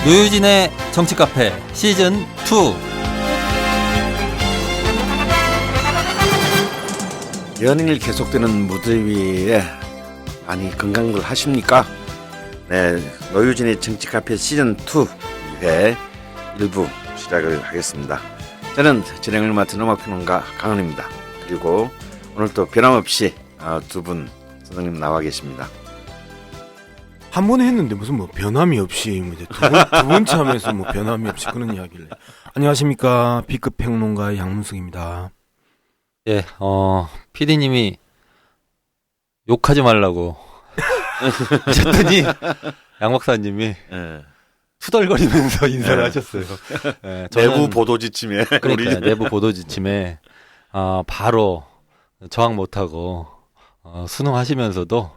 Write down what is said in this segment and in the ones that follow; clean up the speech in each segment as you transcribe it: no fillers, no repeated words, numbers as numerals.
노유진의 정치카페 시즌2. 연일 계속되는 무더위에 많이 건강들 하십니까? 네, 노유진의 정치카페 시즌2회 1부 시작을 하겠습니다. 저는 진행을 맡은 음악평론가 강은입니다. 그리고 오늘 또 변함없이 두 분 선생님 나와 계십니다. 한 번 했는데 무슨 뭐 변함이 없이 두 번째 하면서 뭐 변함이 없이 그런 이야기를. 안녕하십니까, B급 평론가의 양문석입니다. 예, PD님이 욕하지 말라고 하셨더니 양 박사님이 투덜거리면서 인사를 하셨어요. 예, 내부 보도 지침에 그러니까 내부 보도 지침에 바로 저항 못하고 순응하시면서도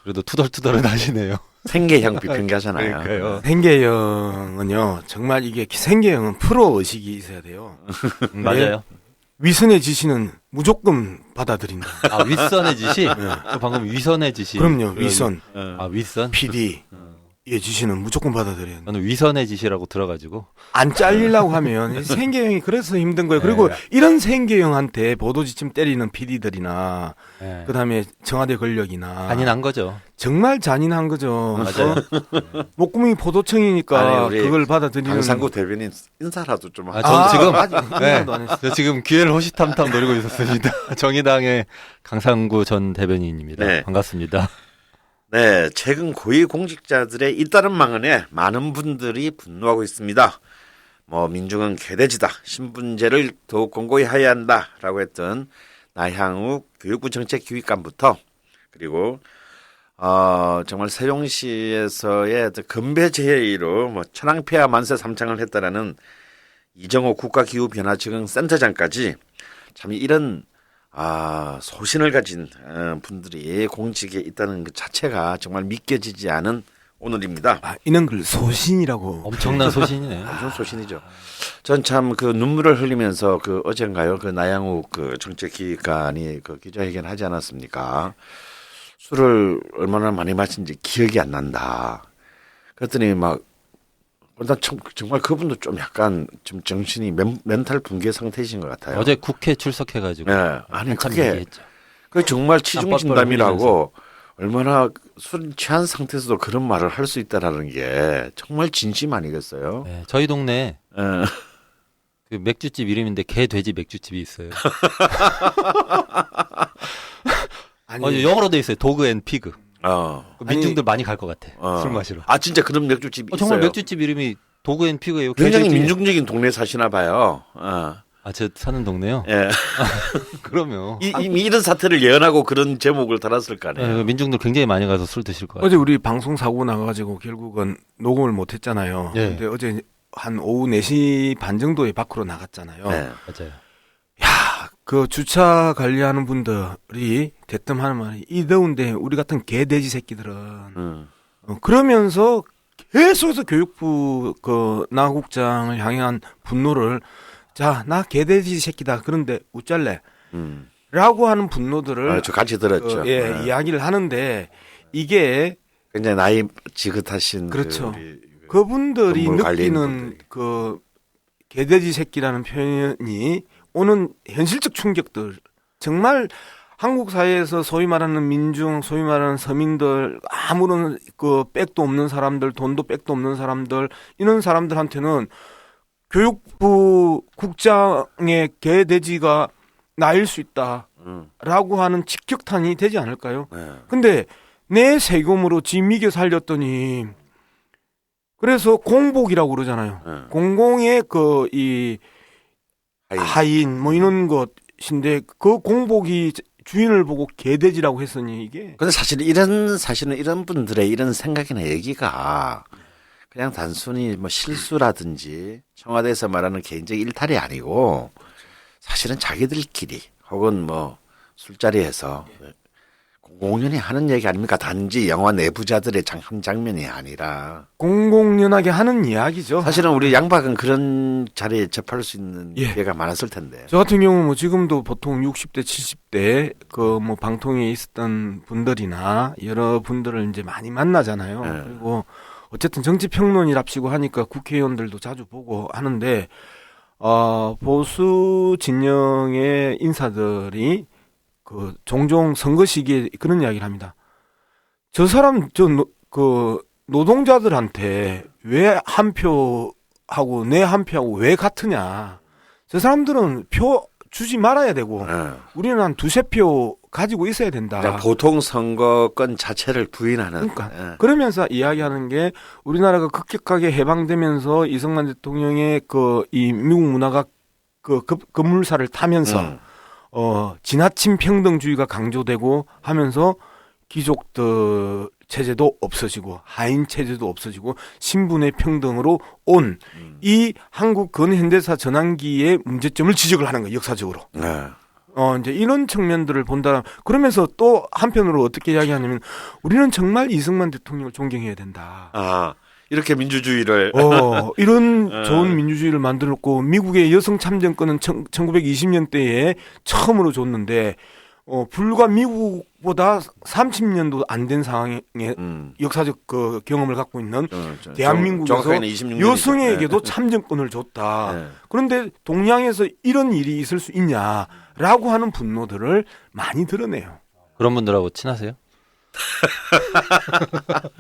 그래도 투덜투덜은 하시네요. 생계형 비평가잖아요. 그러니까요. 생계형은요, 정말 이게 생계형은 프로 의식이 있어야 돼요. 맞아요. 위선의 지시는 무조건 받아들인다. 윗선의 지시? 저 방금 위선의 지시. 그럼요, 위선. 윗선? PD. 의 지시는 무조건 받아들여야 돼. 저는 위선의 지시라고 들어가지고. 안 잘리려고 하면 생계형이 그래서 힘든 거예요. 그리고 이런 생계형한테 보도지침 때리는 PD들이나 그다음에 청와대 권력이나 잔인한 거죠. 정말 잔인한 거죠. 맞아요. 목구멍이 포도청이니까 아니, 그걸 받아들이는. 강상구 대변인 인사라도 좀 하죠. 저는 지금 아직 인사도 안 했어요. 저 지금 기회를 호시탐탐 노리고 있었습니다. 정의당의 강상구 전 대변인입니다. 네. 반갑습니다. 네, 최근 고위공직자들의 잇따른 망언에 많은 분들이 분노하고 있습니다. 민중은 개돼지다, 신분제를 더욱 공고히 해야 한다라고 했던 나향욱 교육부 정책기획관부터, 그리고 정말 세종시에서의 건배제의로 천황폐하 만세 삼창을 했다라는 이정호 국가기후변화적응센터장까지 참 이런 소신을 가진 분들이 공직에 있다는 것 자체가 정말 믿겨지지 않은 오늘입니다. 이런 걸 소신이라고. 엄청난 소신이네요. 엄청 소신이죠. 전 참 그 눈물을 흘리면서 어젠가요, 나양욱 정책기획관이 기자회견 하지 않았습니까? 술을 얼마나 많이 마신지 기억이 안 난다. 그랬더니 일단 정말 그분도 좀 약간 좀 정신이 멘탈 붕괴 상태이신 것 같아요. 어제 국회 출석해가지고. 네, 아니 그게 얘기했죠. 정말 치중진담이라고 얼마나 술 취한 상태에서도 그런 말을 할 수 있다라는 게 정말 진심 아니겠어요? 네, 저희 동네에 그 맥주집 이름인데 개 돼지 맥주집이 있어요. 영어로 돼 있어요. 도그 앤 피그. 민중들 많이 갈 것 같아. 술 마시러. 진짜 그런 맥주집이 있어요. 정말 맥주집 이름이 도그 앤 피그예요. 굉장히 민중적인 동네에 사시나 봐요. 저 사는 동네요? 예. 그러면 이미 이런 사태를 예언하고 그런 제목을 달았을 거 아니에요. 민중들 굉장히 많이 가서 술 드실 것 같아요. 어제 우리 방송 사고 나가지고 결국은 녹음을 못 했잖아요. 근데 어제 한 오후 4시 반 정도에 밖으로 나갔잖아요. 네. 맞아요. 그 주차 관리하는 분들이 대뜸 하는 말이, 이 더운데 우리 같은 개돼지 새끼들은 그러면서 계속해서 교육부 나국장을 향한 분노를, 자, 나 개돼지 새끼다, 그런데 어쩔래? 라고 하는 분노들을 저 같이 들었죠. 이야기를 하는데, 이게 굉장히 나이 지긋하신 그렇죠. 그분들이 느끼는 개돼지 새끼라는 표현이 오는 현실적 충격들, 정말 한국 사회에서 소위 말하는 민중, 소위 말하는 서민들, 아무런 백도 없는 사람들, 돈도 백도 없는 사람들, 이런 사람들한테는 교육부 국장의 개돼지가 나일 수 있다라고 하는 직격탄이 되지 않을까요? 근데 내 세금으로 지 미겨 살렸더니, 그래서 공복이라고 그러잖아요. 공공의 이 하인 이런 것인데, 그 공복이 주인을 보고 개돼지라고 했으니 이게. 근데 사실은 이런 분들의 이런 생각이나 얘기가 그냥 단순히 실수라든지 청와대에서 말하는 개인적 일탈이 아니고, 사실은 자기들끼리 혹은 술자리에서 공공연히 하는 얘기 아닙니까? 단지 영화 내부자들의 한 장면이 아니라 공공연하게 하는 이야기죠. 사실은 우리 양박은 그런 자리에 접할 수 있는 기회가 많았을 텐데. 저 같은 경우는 지금도 보통 60대, 70대 방통위에 있었던 분들이나 여러 분들을 이제 많이 만나잖아요. 그리고 어쨌든 정치 평론이랍시고 하니까 국회의원들도 자주 보고 하는데 보수 진영의 인사들이 그 종종 선거 시기에 그런 이야기를 합니다. 저 사람 그 노동자들한테 왜 한 표하고 내 한 표하고 왜 같으냐. 저 사람들은 표 주지 말아야 되고 우리는 한 2-3표 가지고 있어야 된다. 보통 선거권 자체를 부인하는. 그러니까 그러면서 이야기하는 게 우리나라가 급격하게 해방되면서 이승만 대통령의 이 미국 문화가 급물살을 타면서 지나친 평등주의가 강조되고 하면서 귀족들 체제도 없어지고 하인 체제도 없어지고 신분의 평등으로 온 이 한국 근현대사 전환기의 문제점을 지적을 하는 거예요. 역사적으로. 이제 이런 측면들을 본다. 그러면서 또 한편으로 어떻게 이야기하냐면 우리는 정말 이승만 대통령을 존경해야 된다. 이렇게 민주주의를 이런 좋은 민주주의를 만들었고 미국의 여성 참정권은 1920년대에 처음으로 줬는데 불과 미국보다 30년도 안 된 상황에 역사적 그 경험을 갖고 있는 대한민국에서 여성에게도 참정권을 줬다. 그런데 동양에서 이런 일이 있을 수 있냐라고 하는 분노들을 많이 드러내요. 그런 분들하고 친하세요?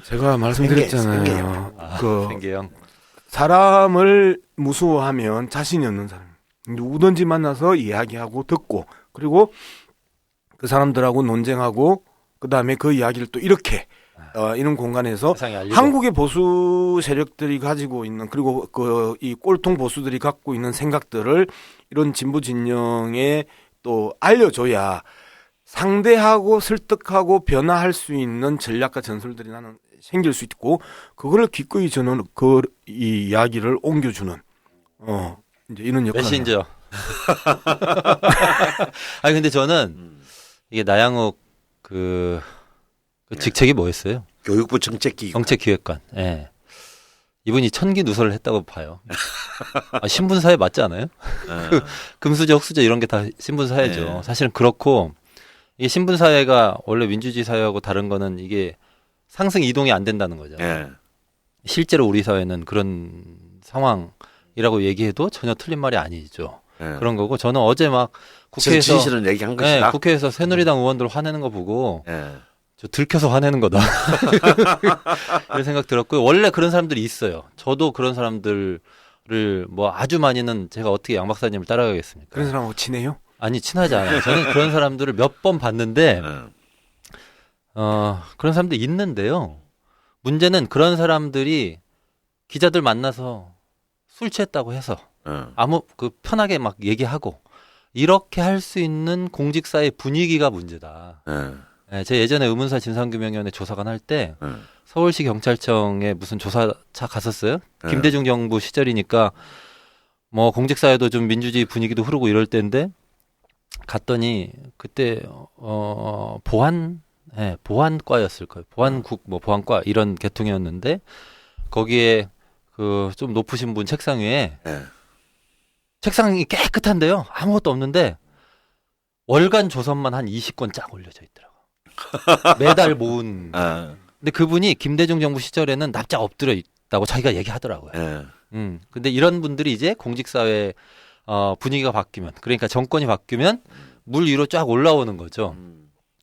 제가 말씀드렸잖아요. 생계형. 사람을 무서워하면 자신이 없는 사람. 누구든지 만나서 이야기하고 듣고 그리고 그 사람들하고 논쟁하고 그다음에 그 이야기를 또 이렇게 이런 공간에서 한국의 보수 세력들이 가지고 있는 그리고 이 꼴통 보수들이 갖고 있는 생각들을 이런 진보 진영에 또 알려줘야 상대하고 설득하고 변화할 수 있는 전략과 전술들이 나는 생길 수 있고 그거를 기꺼이 저는 이 이야기를 옮겨주는 이제 이런 역할. 메신저. 아니 근데 저는 이게 나양욱 그 직책이 뭐였어요? 교육부 정책기획관. 예. 이분이 천기 누설을 했다고 봐요. 신분사회 맞지 않아요? 금수저, 흑수저 이런 게 다 신분사회죠. 사실은 그렇고 이게 신분사회가 원래 민주주의 사회하고 다른 거는 이게 상승 이동이 안 된다는 거죠. 실제로 우리 사회는 그런 상황이라고 얘기해도 전혀 틀린 말이 아니죠. 그런 거고 저는 어제 막 국회에서 진실은 얘기한 것이다. 국회에서 새누리당 의원들 화내는 거 보고 저 들켜서 화내는 거다. 이런 생각 들었고요. 원래 그런 사람들이 있어요. 저도 그런 사람들을 뭐 아주 많이는 제가 어떻게 양 박사님을 따라가겠습니까? 그런 사람하고 친해요? 아니 친하지 않아요. 저는 그런 사람들을 몇 번 봤는데 그런 사람들이 있는데요. 문제는 그런 사람들이 기자들 만나서 술 취했다고 해서 편하게 막 얘기하고 이렇게 할 수 있는 공직사의 분위기가 문제다. 제가 예전에 의문사 진상규명위원회 조사관 할 때 서울시 경찰청에 무슨 조사차 갔었어요. 김대중 정부 시절이니까 뭐 공직사회도 좀 민주주의 분위기도 흐르고 이럴 때인데 갔더니 그때 보안과였을 거예요. 보안과 이런 계통이었는데 거기에 그 좀 높으신 분 책상 위에 책상이 깨끗한데요. 아무것도 없는데 월간 조선만 한 20권 쫙 올려져 있더라고. 매달 모은. 근데 그분이 김대중 정부 시절에는 납작 엎드려 있다고 자기가 얘기하더라고요. 근데 이런 분들이 이제 공직사회 분위기가 바뀌면 그러니까 정권이 바뀌면 물 위로 쫙 올라오는 거죠.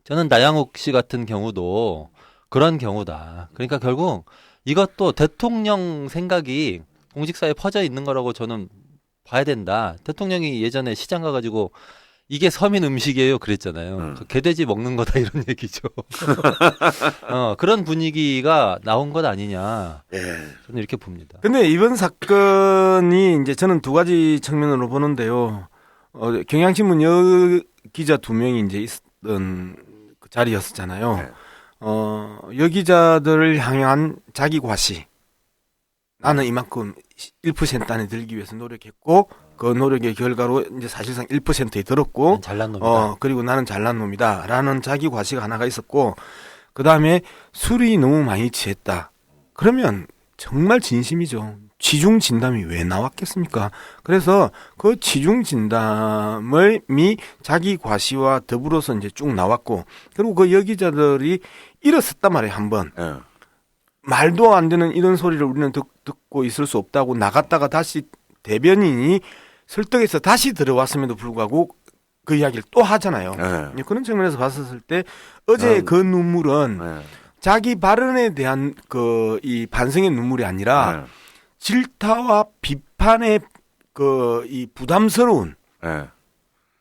저는 나양욱 씨 같은 경우도 그런 경우다. 그러니까 결국 이것도 대통령 생각이 공직사회에 퍼져 있는 거라고 저는 봐야 된다. 대통령이 예전에 시장 가가지고 이게 서민 음식이에요 그랬잖아요. 개돼지 먹는 거다 이런 얘기죠. 그런 분위기가 나온 것 아니냐. 저는 이렇게 봅니다. 근데 이번 사건이 이제 저는 두 가지 측면으로 보는데요. 경향신문 여기자 2명이 이제 있었던 그 자리였었잖아요. 여기자들을 향한 자기 과시. 나는 이만큼 1% 안에 들기 위해서 노력했고 그 노력의 결과로 이제 사실상 1%에 들었고 잘난 놈이다. 그리고 나는 잘난 놈이다라는 자기 과시가 하나가 있었고 그다음에 술이 너무 많이 취했다. 그러면 정말 진심이죠. 취중 진담이 왜 나왔겠습니까? 그래서 그 취중 진담이 자기 과시와 더불어서 이제 쭉 나왔고 그리고 그 여기자들이 일었었단 말이에요, 한 번. 말도 안 되는 이런 소리를 우리는 듣고 있을 수 없다고 나갔다가 다시 대변인이 설득해서 다시 들어왔음에도 불구하고 그 이야기를 또 하잖아요. 네. 그런 측면에서 봤었을 때 어제 그 눈물은 네. 자기 발언에 대한 이 반성의 눈물이 아니라 네. 질타와 비판의 이 부담스러운 네.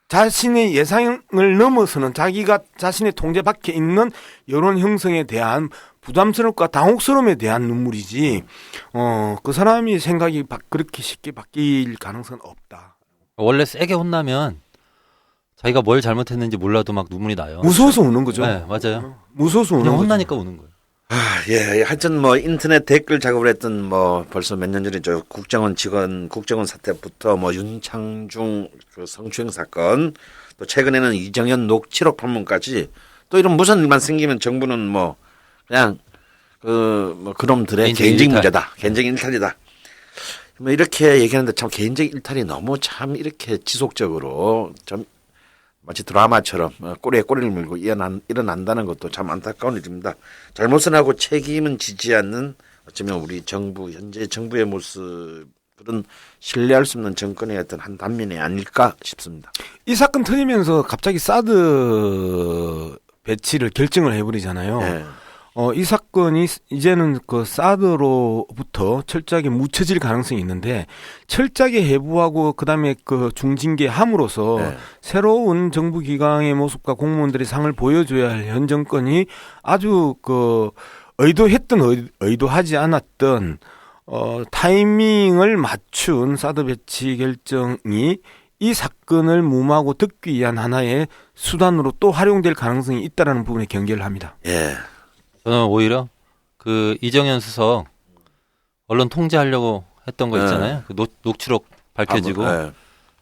자신의 예상을 넘어서는 자기가 자신의 통제 밖에 있는 여론 형성에 대한 부담스럽과 당혹스러움에 대한 눈물이지, 그 사람이 생각이 그렇게 쉽게 바뀔 가능성은 없다. 원래 세게 혼나면 자기가 뭘 잘못했는지 몰라도 막 눈물이 나요. 무서워서 우는 거죠. 네, 맞아요. 무서워서 우는 그냥 거죠. 혼나니까 우는 거예요. 예, 하여튼 뭐 인터넷 댓글 작업을 했던 뭐 벌써 몇 년 전이죠. 국정원 사태부터 뭐 윤창중 그 성추행 사건, 또 최근에는 이정현 녹취록 판문까지 또 이런 무슨 일만 생기면 정부는 뭐 그냥 뭐 그놈들의 개인적 문제다, 개인적 일탈이다. 뭐 이렇게 얘기하는데 참 개인적 일탈이 너무 참 이렇게 지속적으로 좀 마치 드라마처럼 꼬리에 꼬리를 물고 일어난다는 것도 참 안타까운 일입니다. 잘못은 하고 책임은 지지 않는 어쩌면 우리 정부, 현재 정부의 모습은 신뢰할 수 없는 정권의 어떤 한 단면이 아닐까 싶습니다. 이 사건 터지면서 갑자기 사드 배치를 결정을 해버리잖아요. 네. 이 사건이 이제는 그 사드로부터 철저하게 묻혀질 가능성이 있는데 철저하게 해부하고 그다음에 그 중징계 함으로써 네. 새로운 정부 기관의 모습과 공무원들의 상을 보여줘야 할 현 정권이 아주 의도했던 의도하지 않았던 타이밍을 맞춘 사드 배치 결정이 이 사건을 무마하고 듣기 위한 하나의 수단으로 또 활용될 가능성이 있다라는 부분에 경계를 합니다. 예. 저는 오히려 그 이정현 수석 언론 통제하려고 했던 거 있잖아요. 그 녹취록 밝혀지고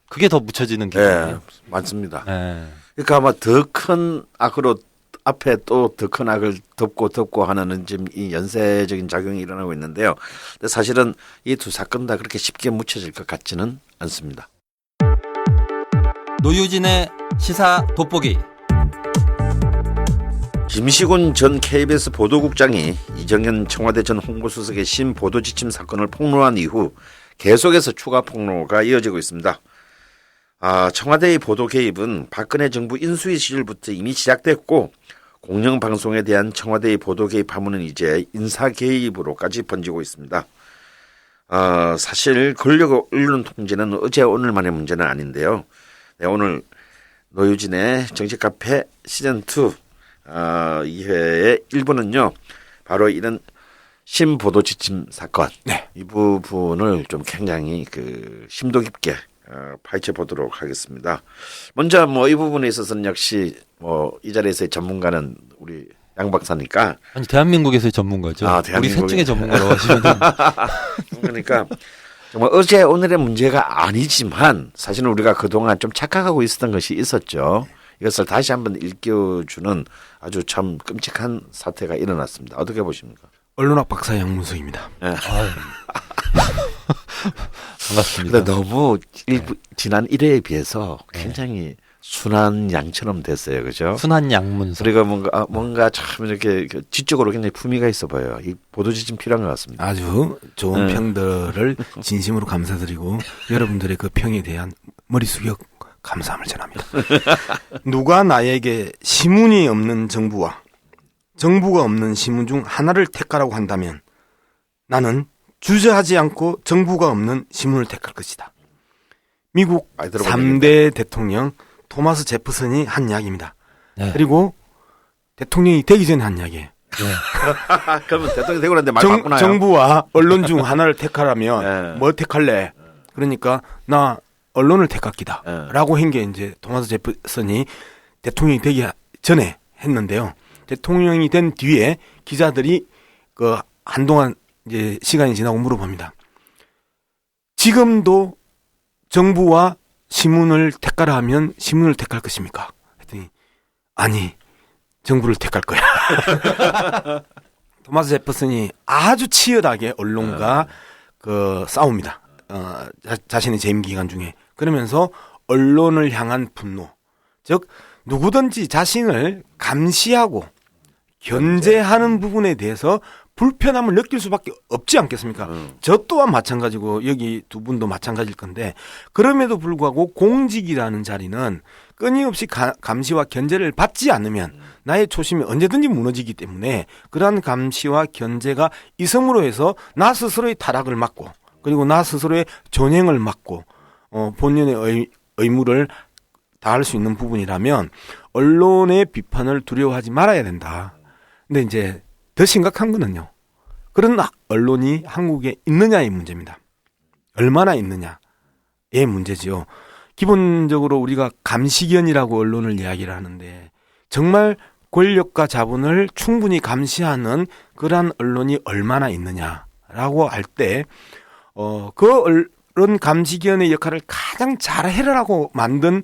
그게 더 묻혀지는 기분이에요. 맞습니다. 네. 그러니까 아마 더 큰 악으로 앞에 또 더 큰 악을 덮고 하는 지금 이 연쇄적인 작용이 일어나고 있는데요. 근데 사실은 이 두 사건 다 그렇게 쉽게 묻혀질 것 같지는 않습니다. 노유진의 시사 돋보기. 김시곤 전 KBS 보도국장이 이정현 청와대 전 홍보수석의 신보도지침 사건을 폭로한 이후 계속해서 추가 폭로가 이어지고 있습니다. 청와대의 보도 개입은 박근혜 정부 인수위 시절부터 이미 시작됐고 공영방송에 대한 청와대의 보도 개입 파문은 이제 인사 개입으로까지 번지고 있습니다. 사실 권력 언론 통제는 어제 오늘만의 문제는 아닌데요. 네, 오늘 노유진의 정치카페 시즌2 2회의 1부는요. 바로 이런 신보도 지침 사건 이 부분을 좀 굉장히 심도 깊게 파헤쳐 보도록 하겠습니다. 먼저 뭐 이 부분에 있어서는 역시 뭐 이 자리에서의 전문가는 우리 양 박사니까. 아니 대한민국에서의 전문가죠. 우리 셋 중에 전문가라고 하시면 그러니까 정말 어제 오늘의 문제가 아니지만 사실은 우리가 그동안 좀 착각하고 있었던 것이 있었죠. 이것을 다시 한번 일깨워주는 아주 참 끔찍한 사태가 일어났습니다. 어떻게 보십니까? 언론학 박사 양문석입니다. 네. 반갑습니다. 근데 너무 지난 1회에 비해서 굉장히 순한 양처럼 됐어요. 그죠? 순한 양문석. 그리고 뭔가 참 이렇게 지적으로 굉장히 품위가 있어 보여요. 이 보도지침 필요한 것 같습니다. 아주 좋은 평들을 진심으로 감사드리고 여러분들의 그 평에 대한 머리 숙여 감사함을 전합니다. 누가 나에게 시문이 없는 정부와 정부가 없는 시문 중 하나를 택하라고 한다면 나는 주저하지 않고 정부가 없는 시문을 택할 것이다. 미국 3대 대통령 토마스 제퍼슨이 한 이야기입니다. 네. 그리고 대통령이 되기 전에 한 이야기예요. 네. 그러면 대통령이 되고 났는데 말 바꾸나요? 정부와 언론 중 하나를 택하라면 뭐 택할래? 그러니까 나 언론을 택할기다. 라고 한 게 이제 토마스 제퍼슨이 대통령이 되기 전에 했는데요. 대통령이 된 뒤에 기자들이 한동안 이제 시간이 지나고 물어봅니다. 지금도 정부와 시문을 택하라 하면 시문을 택할 것입니까? 했더니 아니 정부를 택할 거야. 토마스 제퍼슨이 아주 치열하게 언론과 싸웁니다. 자신의 재임 기간 중에. 그러면서 언론을 향한 분노, 즉 누구든지 자신을 감시하고 견제하는 부분에 대해서 불편함을 느낄 수밖에 없지 않겠습니까? 저 또한 마찬가지고 여기 두 분도 마찬가지일 건데 그럼에도 불구하고 공직이라는 자리는 끊임없이 감시와 견제를 받지 않으면 나의 초심이 언제든지 무너지기 때문에 그러한 감시와 견제가 있음으로 해서 나 스스로의 타락을 막고 그리고 나 스스로의 전행을 막고 본연의 의무를 다할 수 있는 부분이라면 언론의 비판을 두려워하지 말아야 된다. 근데 이제 더 심각한 거는요. 그런 언론이 한국에 있느냐의 문제입니다. 얼마나 있느냐의 문제지요. 기본적으로 우리가 감시견이라고 언론을 이야기를 하는데 정말 권력과 자본을 충분히 감시하는 그러한 언론이 얼마나 있느냐라고 할 때 그 언론 감시견의 역할을 가장 잘 해라라고 만든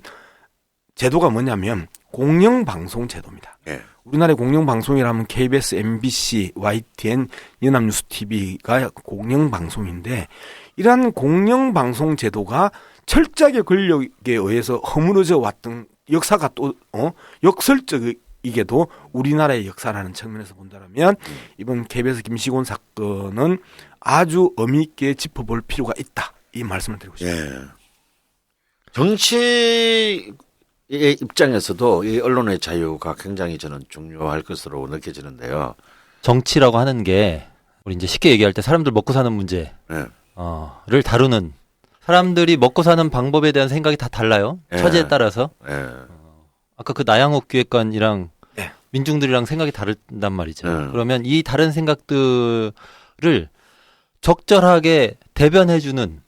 제도가 뭐냐면 공영방송 제도입니다. 예. 우리나라의 공영방송이라면 KBS, MBC, YTN, 연합뉴스TV가 공영방송인데 이러한 공영방송 제도가 철저하게 권력에 의해서 허물어져 왔던 역사가 또 역설적이게도 우리나라의 역사라는 측면에서 본다면 이번 KBS 김시곤 사건은 아주 의미 있게 짚어볼 필요가 있다. 이 말씀을 드리고 싶습니다. 예. 정치의 입장에서도 이 언론의 자유가 굉장히 저는 중요할 것으로 느껴지는데요. 정치라고 하는 게 우리 이제 쉽게 얘기할 때 사람들 먹고 사는 문제 예. 를 다루는 사람들이 먹고 사는 방법에 대한 생각이 다 달라요. 예. 처지에 따라서. 예. 아까 그 나양욱 기획관이랑 예. 민중들이랑 생각이 다른단 말이죠. 예. 그러면 이 다른 생각들을 적절하게 대변해주는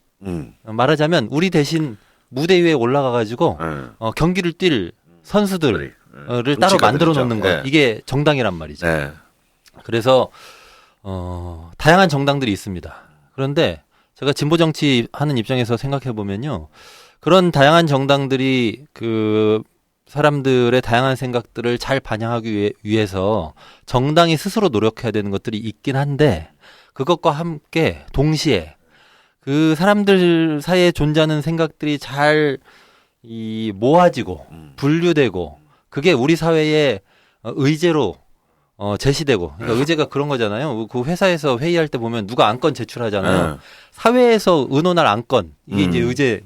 말하자면 우리 대신 무대 위에 올라가가지고 경기를 뛸 선수들을 따로 만들어 놓는 것. 예. 이게 정당이란 말이죠. 예. 그래서 다양한 정당들이 있습니다. 그런데 제가 진보 정치 하는 입장에서 생각해 보면요. 그런 다양한 정당들이 그 사람들의 다양한 생각들을 잘 반영하기 위해서 정당이 스스로 노력해야 되는 것들이 있긴 한데 그것과 함께 동시에 그 사람들 사이에 존재하는 생각들이 잘 모아지고 분류되고 그게 우리 사회의 의제로 제시되고 그러니까 의제가 그런 거잖아요. 그 회사에서 회의할 때 보면 누가 안건 제출하잖아요. 사회에서 의논할 안건 이게 이제 의제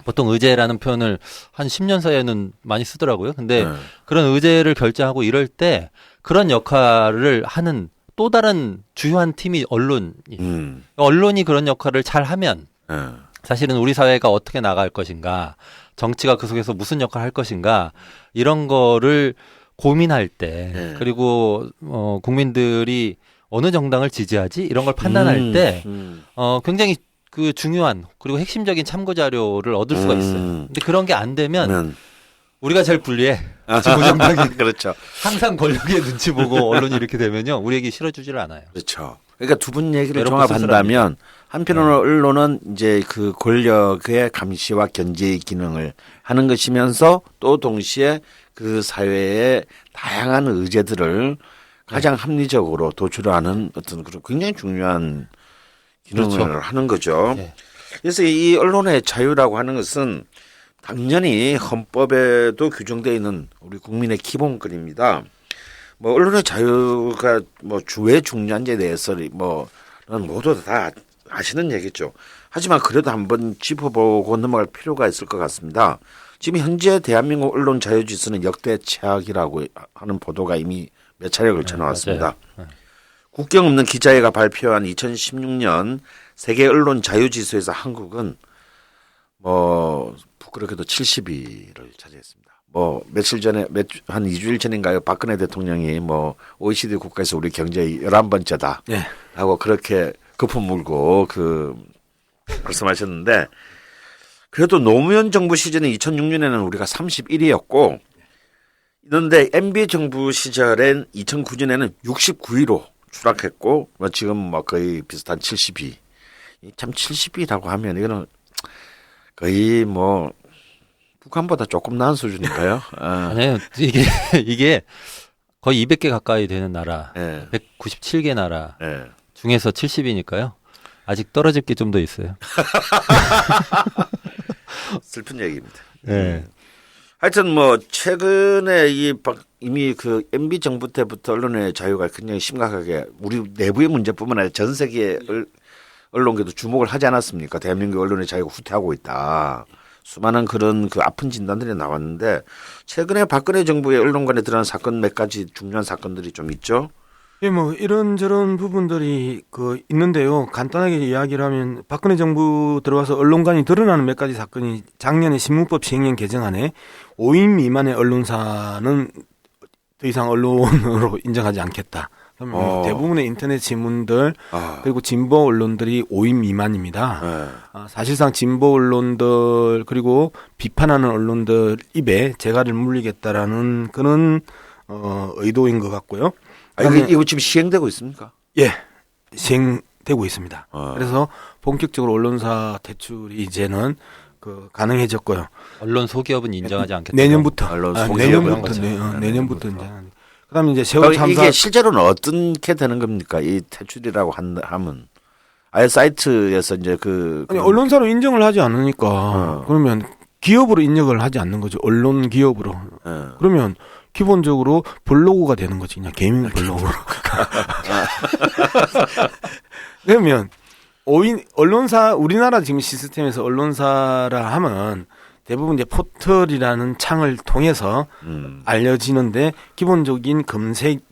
보통 의제라는 표현을 한 10년 사이에는 많이 쓰더라고요. 근데 그런 의제를 결정하고 이럴 때 그런 역할을 하는 또 다른 주요한 팀이 언론이 그런 역할을 잘 하면 사실은 우리 사회가 어떻게 나갈 것인가 정치가 그 속에서 무슨 역할을 할 것인가 이런 거를 고민할 때 그리고 국민들이 어느 정당을 지지하지 이런 걸 판단할 때 굉장히 그 중요한 그리고 핵심적인 참고 자료를 얻을 수가 있어요. 근데 그런 게 안 되면 우리가 제일 불리해. 진보 정당이 그렇죠. 항상 권력의 눈치 보고 언론이 이렇게 되면요 우리에게 실어주지를 않아요. 그렇죠. 그러니까 두 분 얘기를 종합한다면 한편으로는 언론은 이제 그 권력의 감시와 견제의 기능을 하는 것이면서 또 동시에 그 사회의 다양한 의제들을 가장 합리적으로 도출하는 어떤 그런 굉장히 중요한 기능을 그렇죠. 하는 거죠. 네. 그래서 이 언론의 자유라고 하는 것은 당연히 헌법에도 규정되어 있는 우리 국민의 기본권입니다. 뭐 언론의 자유가 뭐 왜 중요한지에 대해서 뭐는 모두 다 아시는 얘기죠. 하지만 그래도 한번 짚어보고 넘어갈 필요가 있을 것 같습니다. 지금 현재 대한민국 언론 자유 지수는 역대 최악이라고 하는 보도가 이미 몇 차례 걸쳐 나왔습니다. 국경 없는 기자회가 발표한 2016년 세계 언론 자유 지수에서 한국은 뭐 부끄럽게도 70위를 차지했습니다. 뭐 며칠 전에 한 2주일 전인가요? 박근혜 대통령이 뭐 OECD 국가에서 우리 경제의 11번째다. 네. 하고 그렇게 거품 물고 말씀하셨는데 그래도 노무현 정부 시절인 2006년에는 우리가 31위였고 그런데 MB 정부 시절엔 2009년에는 69위로 추락했고 뭐 지금 뭐 거의 비슷한 70위. 참 70위라고 하면 이거는 거의 뭐 북한보다 조금 나은 수준인가요? 아니요. 이게 거의 200개 가까이 되는 나라, 197개 나라 중에서 70위니까요. 아직 떨어질 게 좀 더 있어요. 슬픈 얘기입니다. 네. 하여튼 뭐 최근에 이 이미 그 MB 정부 때부터 언론의 자유가 굉장히 심각하게 우리 내부의 문제뿐만 아니라 전 세계 언론계도 주목을 하지 않았습니까? 대한민국 언론의 자유가 후퇴하고 있다. 수많은 그런 그 아픈 진단들이 나왔는데 최근에 박근혜 정부의 언론관에 드러난 사건 몇 가지 중요한 사건들이 좀 있죠. 예, 뭐 이런저런 부분들이 그 있는데요. 간단하게 이야기를 하면 박근혜 정부 들어와서 언론관이 드러나는 몇 가지 사건이 작년에 신문법 시행령 개정안에 5인 미만의 언론사는 더 이상 언론으로 인정하지 않겠다. 그러면 대부분의 인터넷 신문들 그리고 진보 언론들이 5인 미만입니다. 사실상 진보 언론들 그리고 비판하는 언론들 입에 재갈을 물리겠다라는 그런 의도인 것 같고요. 이거 지금 시행되고 있습니까? 예, 시행되고 있습니다. 그래서 본격적으로 언론사 대출이 이제는 그 가능해졌고요. 언론 소기업은 인정하지 않겠다. 내년부터. 언론 내년부터. 내년부터 이제. 그다음에 이제 세월 참사. 이게 실제로는 어떻게 되는 겁니까? 이 퇴출이라고 하면 아예 사이트에서 이제 아니, 언론사로 인정을 하지 않으니까 그러면 기업으로 인정을 하지 않는 거죠. 언론 기업으로. 그러면 기본적으로 블로그가 되는 거지. 그냥 개인 블로그로. 그러면 5인 언론사 우리나라 지금 시스템에서 언론사라 하면 대부분 이제 포털이라는 창을 통해서 알려지는데 기본적인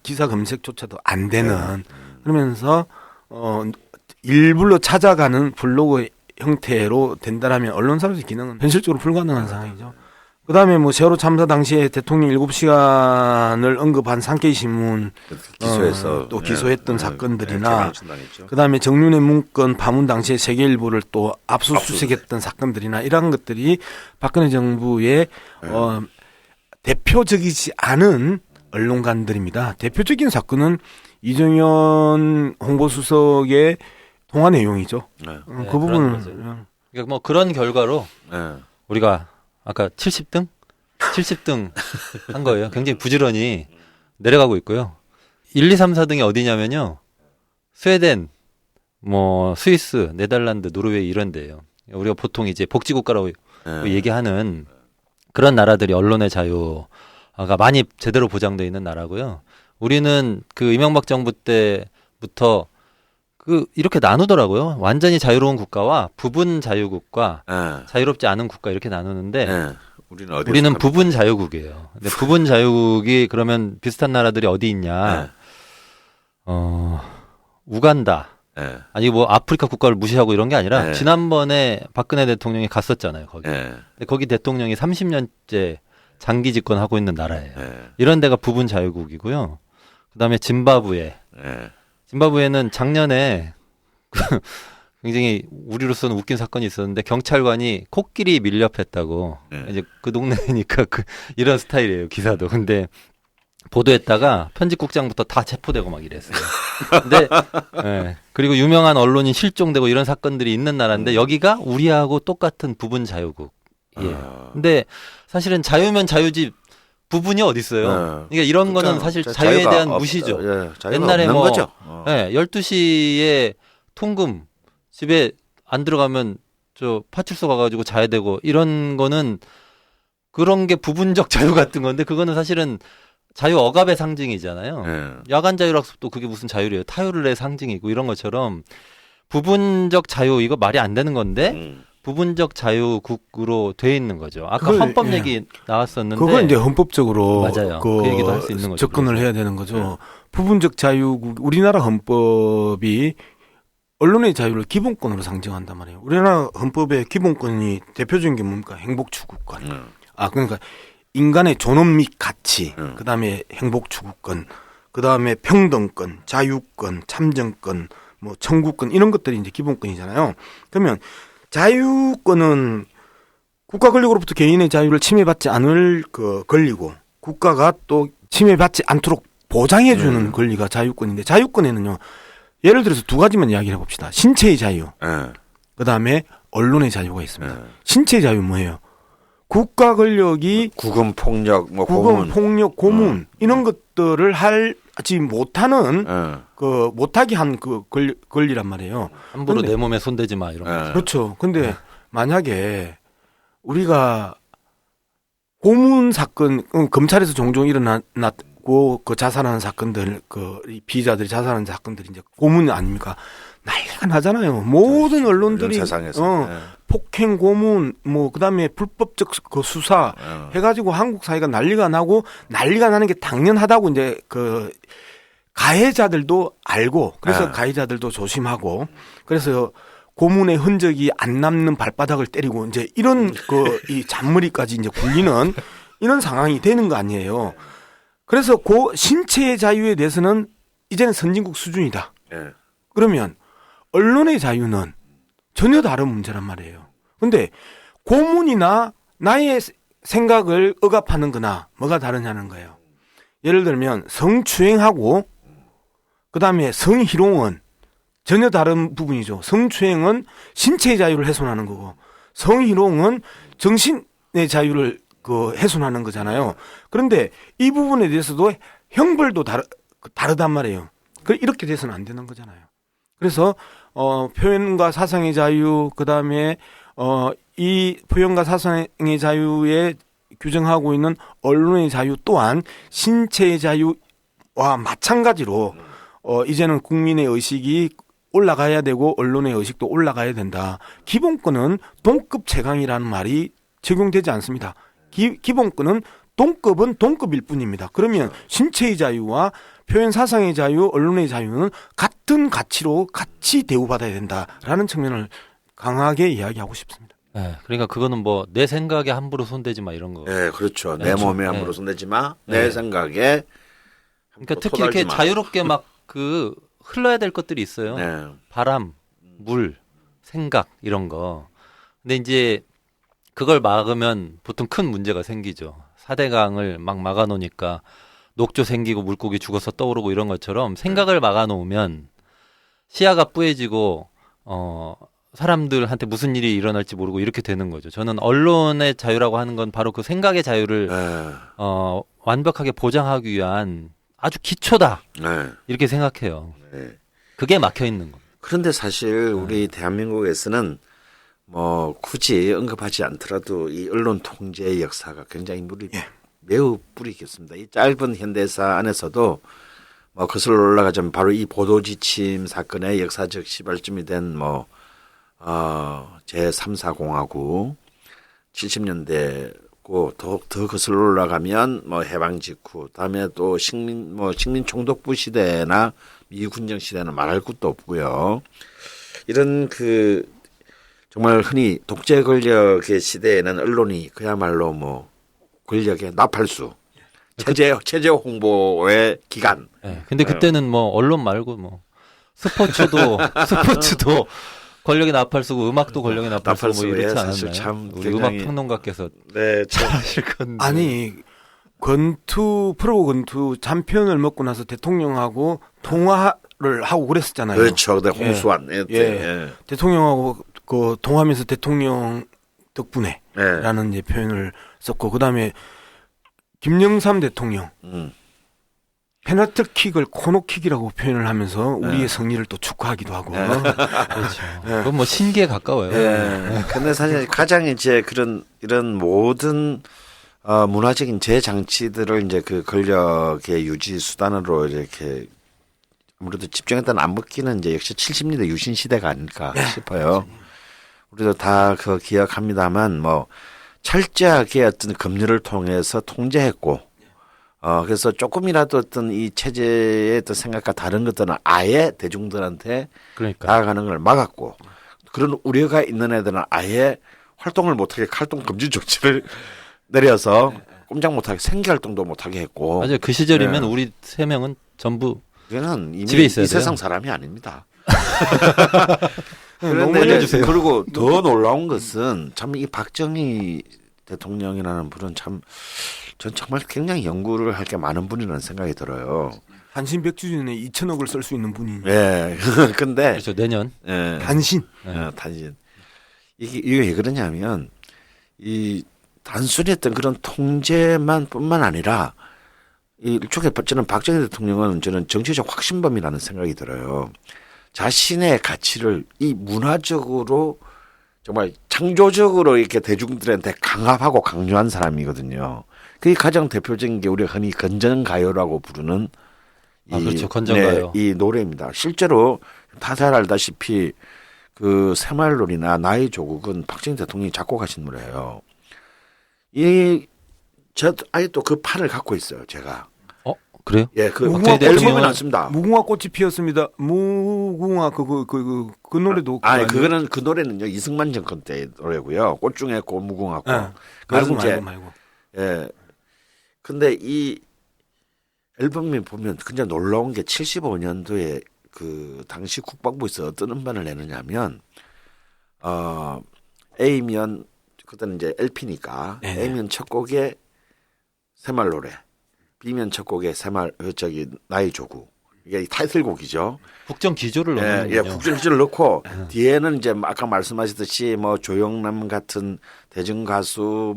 기사 검색조차도 안 되는 그러면서 일부러 찾아가는 블로그 형태로 된다라면 언론사로서의 기능은 현실적으로 불가능한 상황이죠. 그다음에 뭐 세월호 참사 당시에 대통령 7시간을 언급한 상케이 신문 기소해서 또 기소했던 사건들이나 그다음에 정윤회 문건 파문 당시에 세계일보를 또 압수수색했던 사건들이나 이런 것들이 박근혜 정부의 대표적이지 않은 언론관들입니다. 대표적인 사건은 이정현 홍보수석의 통화 내용이죠. 그 부분은 그러니까 뭐 그런 결과로 우리가 아까 70등 한 거예요. 굉장히 부지런히 내려가고 있고요. 1, 2, 3, 4등이 어디냐면요. 스웨덴, 뭐 스위스, 네덜란드, 노르웨이 이런 데예요. 우리가 보통 이제 복지국가라고 얘기하는 그런 나라들이 언론의 자유가 많이 제대로 보장되어 있는 나라고요. 우리는 그 이명박 정부 때부터 이렇게 나누더라고요. 완전히 자유로운 국가와 부분 자유국과 자유롭지 않은 국가 이렇게 나누는데 우리는 부분 자유국이에요. 근데 부분 자유국이 그러면 비슷한 나라들이 어디 있냐? 우간다. 아니 뭐 아프리카 국가를 무시하고 이런 게 아니라 지난번에 박근혜 대통령이 갔었잖아요. 거기. 근데 거기 대통령이 30년째 장기 집권하고 있는 나라예요. 이런 데가 부분 자유국이고요. 그다음에 짐바브웨는 작년에 굉장히 우리로서는 웃긴 사건이 있었는데 경찰관이 코끼리 밀렵했다고 이제 그 동네니까 이런 스타일이에요 기사도. 근데 보도했다가 편집국장부터 다 체포되고 막 이랬어요. 근데 그리고 유명한 언론인 실종되고 이런 사건들이 있는 나라인데 여기가 우리하고 똑같은 부분 자유국이에요. 근데 사실은 자유면 자유지 부분이 어디 있어요? 그러니까 이런 거는 사실 자유에 대한 무시죠. 옛날에 뭐 12시에 통금 집에 안 들어가면 저 파출소 가가지고 자야 되고 이런 거는 그런 게 부분적 자유 같은 건데 그거는 사실은 자유 억압의 상징이잖아요. 야간 자율학습도 그게 무슨 자유래요? 타율의 상징이고 이런 것처럼 부분적 자유 이거 말이 안 되는 건데 부분적 자유국으로 돼 있는 거죠. 아까 헌법 얘기 나왔었는데 그건 이제 헌법적으로 맞아요. 그 얘기도 할 수 있는 거죠. 접근을 해야 되는 거죠. 부분적 자유국 우리나라 헌법이 언론의 자유를 기본권으로 상정한단 말이에요. 우리나라 헌법의 기본권이 대표적인 게 뭡니까? 행복추구권. 그러니까 인간의 존엄 및 가치, 그다음에 행복추구권, 그다음에 평등권, 자유권, 참정권, 뭐 청구권 이런 것들이 이제 기본권이잖아요. 그러면 자유권은 국가 권력으로부터 개인의 자유를 침해받지 않을 그 권리고 국가가 또 침해받지 않도록 보장해주는 권리가 자유권인데 자유권에는요 예를 들어서 두 가지만 이야기를 해봅시다. 신체의 자유, 그다음에 언론의 자유가 있습니다. 신체의 자유 뭐예요? 국가 권력이 구금 폭력, 고문 이런 것들을 하지 못하는 못하게 한 그 권리란 말이에요. 함부로 내 몸에 손대지 마 이런 거. 그렇죠. 근데 만약에 우리가 고문 사건 검찰에서 종종 일어났고 그 자살하는 사건들 이 피의자들이 자살하는 사건들이 이제 고문 아닙니까? 난리가 나잖아요. 모든 언론들이 세상에서 폭행 고문 뭐 그다음에 불법적 그 수사 해가지고 한국 사회가 난리가 나고 난리가 나는 게 당연하다고 이제 그 가해자들도 알고 그래서 가해자들도 조심하고 그래서 고문의 흔적이 안 남는 발바닥을 때리고 이제 이런 그 이 잔머리까지 이제 굴리는 이런 상황이 되는 거 아니에요. 그래서 신체의 자유에 대해서는 이제는 선진국 수준이다. 그러면 언론의 자유는 전혀 다른 문제란 말이에요. 근데 고문이나 나의 생각을 억압하는 거나 뭐가 다르냐는 거예요. 예를 들면 성추행하고 그다음에 성희롱은 전혀 다른 부분이죠. 성추행은 신체의 자유를 훼손하는 거고 성희롱은 정신의 자유를 훼손하는 거잖아요. 그런데 이 부분에 대해서도 형벌도 다르단 말이에요. 이렇게 돼서는 안 되는 거잖아요. 그래서 표현과 사상의 자유 그다음에 이 표현과 사상의 자유에 규정하고 있는 언론의 자유 또한 신체의 자유와 마찬가지로 이제는 국민의 의식이 올라가야 되고 언론의 의식도 올라가야 된다. 기본권은 동급 최강이라는 말이 적용되지 않습니다. 기본권은 동급은 동급일 뿐입니다. 그러면 신체의 자유와 표현 사상의 자유, 언론의 자유는 같은 가치로 같이 대우받아야 된다라는 측면을 강하게 이야기하고 싶습니다. 네, 그러니까 그거는 뭐 내 생각에 함부로 손대지 마 이런 거. 네, 그렇죠. 내 몸에 함부로 손대지 마. 내 생각에. 그러니까 특히 이렇게 자유롭게 막 흘러야 될 것들이 있어요. 바람, 물, 생각 이런 거. 근데 이제 그걸 막으면 보통 큰 문제가 생기죠. 4대강을 막 막아놓으니까 녹조 생기고 물고기 죽어서 떠오르고 이런 것처럼 생각을 막아놓으면 시야가 뿌얘지고 사람들한테 무슨 일이 일어날지 모르고 이렇게 되는 거죠. 저는 언론의 자유라고 하는 건 바로 그 생각의 자유를 완벽하게 보장하기 위한 아주 기초다. 이렇게 생각해요. 그게 막혀 있는 겁니다. 그런데 사실 우리 대한민국에서는 뭐 굳이 언급하지 않더라도 이 언론 통제의 역사가 굉장히 매우 뿌리 깊습니다. 이 짧은 현대사 안에서도 뭐 거슬러 올라가자면 바로 이 보도지침 사건의 역사적 시발점이 된 제3사공화국 70년대고 더 거슬러 올라가면 뭐 해방 직후 다음에 또 식민 총독부 시대나 미군정 시대는 말할 것도 없고요. 이런 정말 흔히 독재 권력의 시대에는 언론이 그야말로 뭐 권력의 나팔수, 체제 홍보의 기간. 네, 근데 그때는 뭐 언론 말고 뭐 스포츠도 권력의 나팔수고 음악도 권력의 나팔수고 뭐 이렇지 않았나요? 참 우리 음악 평론가께서 잘 아실 건데. 아니 프로 권투 잔편을 먹고 나서 대통령하고 통화를 하고 그랬었잖아요. 그렇죠. 홍수환. 대통령하고 통화하면서 대통령 덕분에라는 이제 표현을 썼고 그다음에 김영삼 대통령 페널티킥을 코너킥이라고 표현을 하면서 우리의 승리를 또 축하하기도 하고. 그렇죠. 그건 뭐 신기에 가까워요. 근데 사실 가장 이제 이런 모든 문화적인 재장치들을 이제 그 권력의 유지 수단으로 이렇게 아무래도 집중했다는 안 먹기는 이제 역시 70년대 유신 시대가 아닐까 싶어요. 우리도 다 기억합니다만 뭐 철저하게 어떤 검열을 통해서 통제했고 그래서 조금이라도 어떤 이 체제의 어떤 생각과 다른 것들은 아예 대중들한테 나아가는 걸 막았고 그런 우려가 있는 애들은 아예 활동을 못하게 활동 금지 조치를 내려서 꼼짝 못하게 생계 활동도 못하게 했고 맞아요. 그 시절이면 우리 3명은 전부 집에 있어야 이 돼요. 세상 사람이 아닙니다. 그리고 더 놀라운 것은 참 이 박정희 대통령이라는 분은 전 정말 굉장히 연구를 할 게 많은 분이라는 생각이 들어요. 단신 100주년에 2천억을 쓸 수 있는 분이. 예. 근데 그렇죠. 내년. 단신. 단신. 이게 왜 그러냐면 이 단순히 했던 그런 통제만뿐만 아니라 일종의 저는 박정희 대통령은 저는 정치적 확신범이라는 생각이 들어요. 자신의 가치를 이 문화적으로 정말 창조적으로 이렇게 대중들한테 강압하고 강요한 사람이거든요. 그게 가장 대표적인 게 우리가 흔히 건전가요라고 부르는 그렇죠. 건전가요. 이 노래입니다. 실제로 다 잘 알다시피 그 새마을놀이나 나의 조국은 박정희 대통령이 작곡하신 노래예요. 저 아예 또 그 판을 갖고 있어요. 제가. 그래요? 예, 그 무궁화 앨범이 나왔습니다. 무궁화 꽃이 피었습니다. 무궁화 그 노래도 그거는 그 노래는요 이승만 정권 때 노래고요. 꽃 중에 꽃 무궁화 꽃. 말고. 예. 근데 이 앨범에 보면 굉장히 놀라운 게 75년도에 그 당시 국방부에서 어떤 음반을 내느냐면 A면 그때는 이제 LP니까 A면 첫 곡에 새마을 노래, B면 첫 곡에 나의 조국. 이게 타이틀곡이죠. 국정 기조를 넣는 예, 국정 기조를 넣고 뒤에는 이제 아까 말씀하셨듯이 뭐 조영남 같은 대중 가수